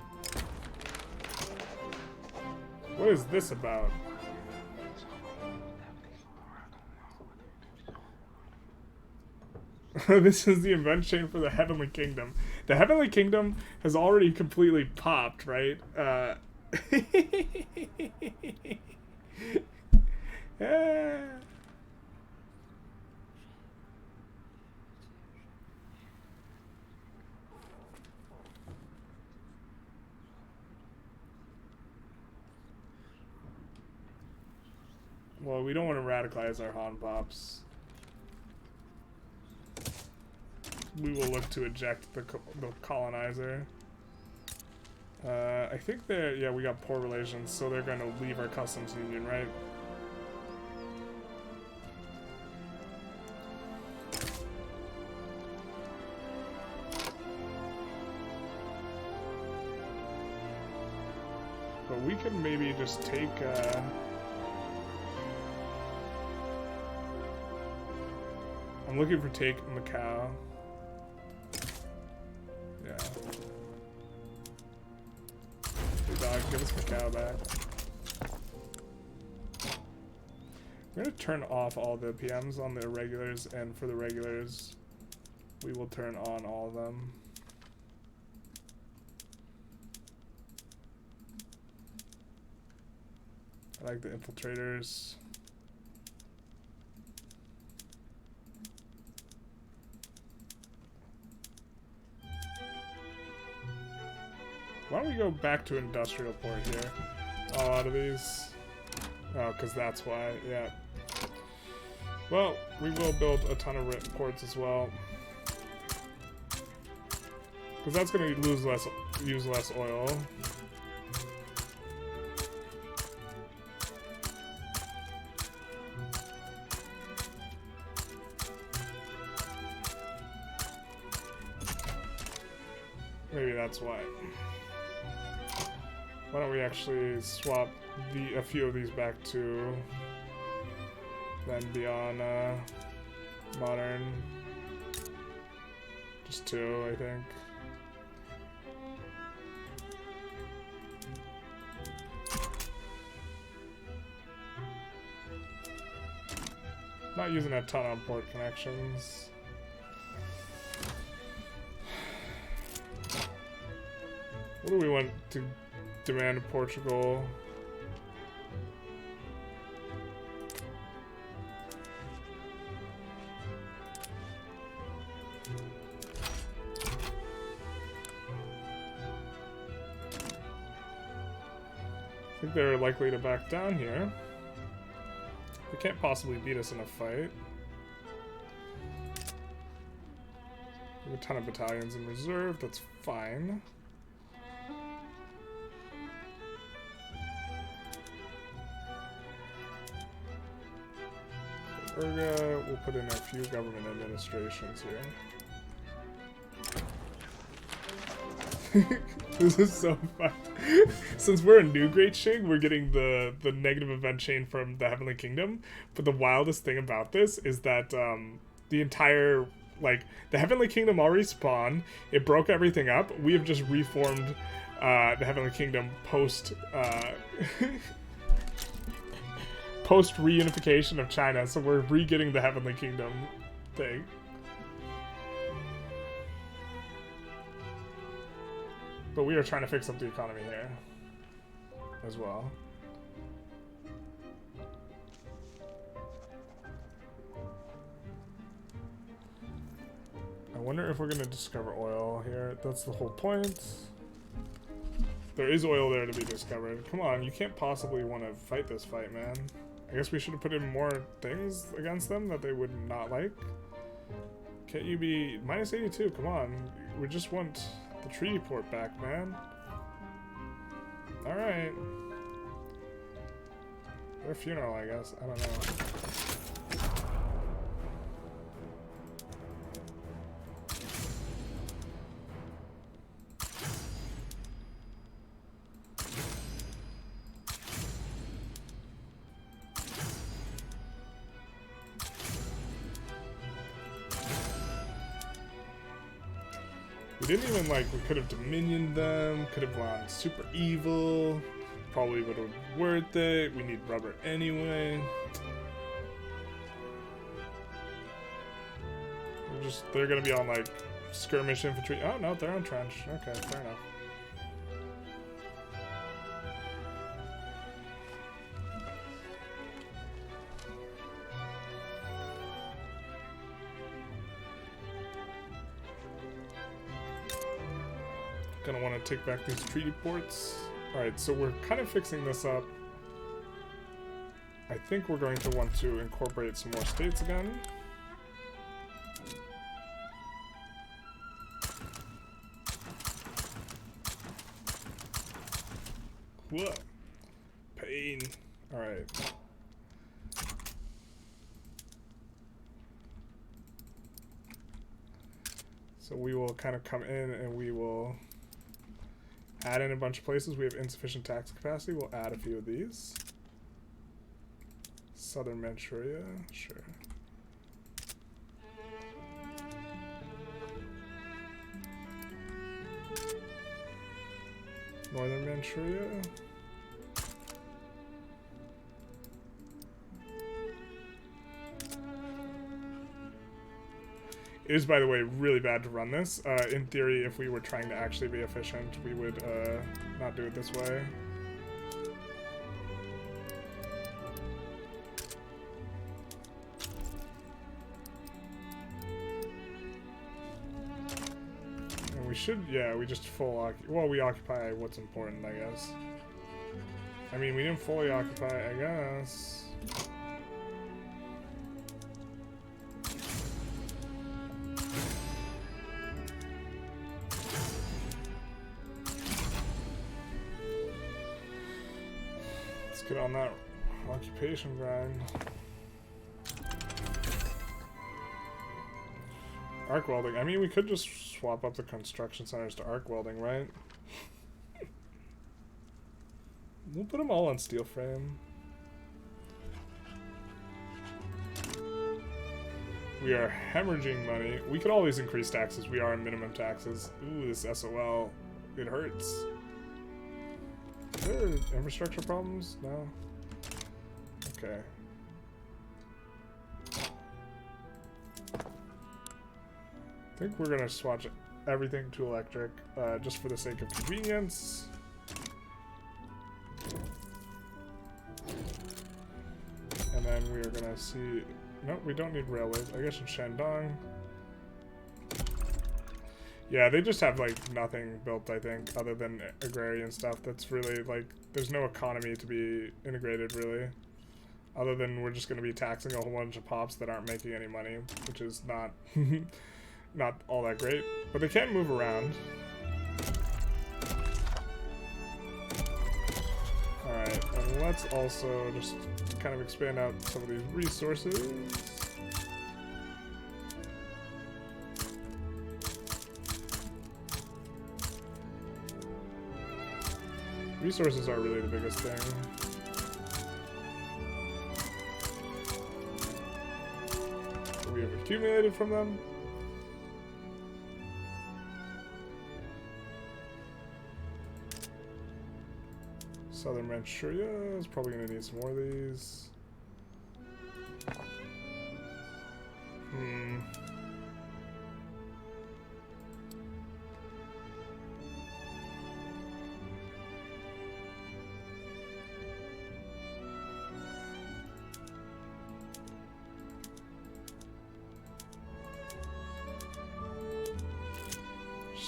What is this about? This is the event chain for the Heavenly Kingdom. The Heavenly Kingdom has already completely popped, right? Yeah. Well, we don't want to radicalize our Han Pops. We will look to eject the colonizer. I think they're... Yeah, we got poor relations, so they're going to leave our customs union, right? But But we can maybe just take... I'm looking for take Macau. Yeah. Hey dog, give us Macau back. I'm gonna turn off all the PMs on the irregulars, and for the regulars, we will turn on all of them. I like the infiltrators. Why don't we go back to industrial port here? A lot of these. Oh, because that's why, yeah. Well, we will build a ton of ports as well. Because that's going to use less oil. Maybe that's why. Why don't we actually swap a few of these back to then beyond modern. Just 2, I think. Not using a ton on port connections. What do we want to demand of Portugal? I think they're likely to back down here. They can't possibly beat us in a fight. We have a ton of battalions in reserve, that's fine. Urga, we'll put in a few government administrations here. This is so fun. Since we're a new Great Qing, we're getting the negative event chain from the Heavenly Kingdom. But the wildest thing about this is that the entire, like, the Heavenly Kingdom already spawned. It broke everything up. We have just reformed the Heavenly Kingdom post reunification of China. So we're re-getting the Heavenly Kingdom thing. But we are trying to fix up the economy here as well. I wonder if we're going to discover oil here. That's the whole point. There is oil there to be discovered. Come on, you can't possibly want to fight this fight, man. I guess we should have put in more things against them that they would not like. Can't you be minus 82? Come on. We just want the treaty port back, man. Alright. Their funeral, I guess. I don't know. We didn't even, like, we could have dominioned them, could have gone super evil, probably would have been worth it. We need rubber anyway. They're gonna be on, like, skirmish infantry. Oh no, they're on trench. Okay, fair enough. Gonna want to take back these treaty ports. Alright, so we're kind of fixing this up. I think we're going to want to incorporate some more states again. Whoa. Pain. Alright. So we will kind of come in and we will add in a bunch of places. We have insufficient tax capacity. We'll add a few of these. Southern Manchuria, sure. Northern Manchuria. It is, by the way, really bad to run this. In theory, if we were trying to actually be efficient, we would not do it this way. And we should, yeah, we just well, we occupy what's important, I guess. I mean, we didn't fully occupy, I guess. Get on that occupation grind. Arc welding. I mean, we could just swap up the construction centers to arc welding, right? We'll put them all on steel frame. We are hemorrhaging money. We could always increase taxes. We are on minimum taxes. Ooh, this SOL. It hurts. Is there infrastructure problems? No? Okay. I think we're gonna swatch everything to electric, just for the sake of convenience. And then we are gonna see... Nope, we don't need railways. I guess in Shandong. Yeah, they just have, like, nothing built, I think, other than agrarian stuff. That's really, like, there's no economy to be integrated, really. Other than we're just going to be taxing a whole bunch of pops that aren't making any money, which is not, not all that great. But they can move around. Alright, and let's also just kind of expand out some of these resources. Resources are really the biggest thing. We have accumulated from them. Southern Manchuria is probably going to need some more of these.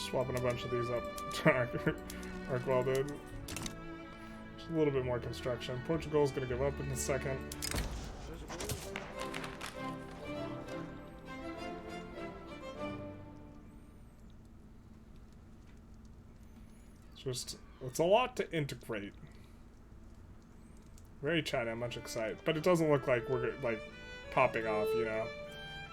Swapping a bunch of these up to arc welded. Just a little bit more construction. Portugal's gonna give up in a second. It's a lot to integrate. Very China, much excited, but it doesn't look like we're like popping off, you know.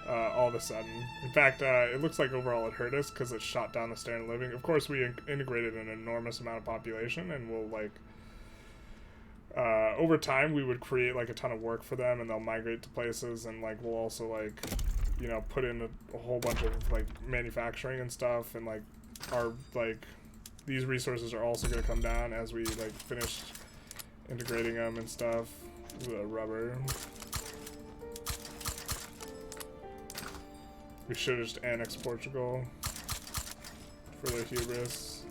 All of a sudden. In fact, it looks like overall it hurt us because it shot down the standard of living. Of course, we integrated an enormous amount of population, and we'll, like, over time, we would create, like, a ton of work for them, and they'll migrate to places, and, like, we'll also, like, you know, put in a whole bunch of, like, manufacturing and stuff, and, like, our, like, these resources are also going to come down as we, like, finish integrating them and stuff. Ooh, rubber. We should have just annexed Portugal for their hubris.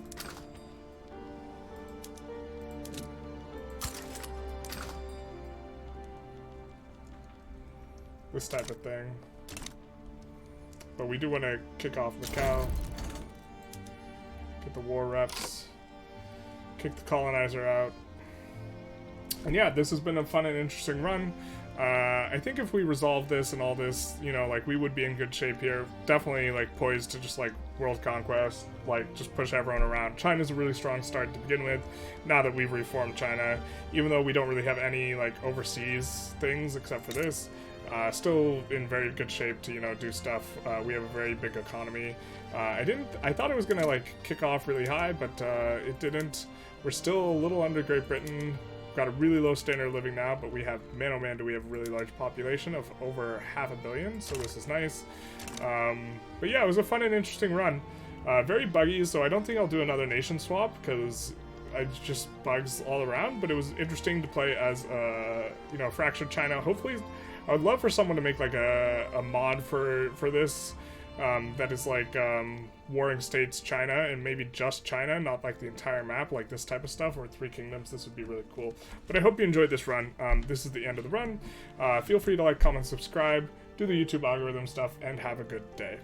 This type of thing. But we do want to kick off Macau. Get the war reps. Kick the colonizer out. And yeah, this has been a fun and interesting run. I think if we resolve this and all this, you know, like, we would be in good shape here. Definitely, like, poised to just, like, world conquest, like, just push everyone around. China's a really strong start to begin with, now that we've reformed China. Even though we don't really have any, like, overseas things except for this, Still in very good shape to, you know, do stuff. We have a very big economy. I thought it was gonna like kick off really high, but it didn't. We're still a little under Great Britain. Got a really low standard of living now, but we have, man oh man, do we have a really large population of over 500 million, so this is nice. But yeah, it was a fun and interesting run. Very buggy, so I don't think I'll do another nation swap, because it's just bugs all around, but it was interesting to play as, you know, fractured China. Hopefully, I would love for someone to make like a mod for this, that is like, Warring States China, and maybe just China, not like the entire map, like this type of stuff, or Three Kingdoms. This would be really cool. But I hope you enjoyed this run. This is the end of the run. Feel free to like, comment, subscribe, do the YouTube algorithm stuff, and have a good day.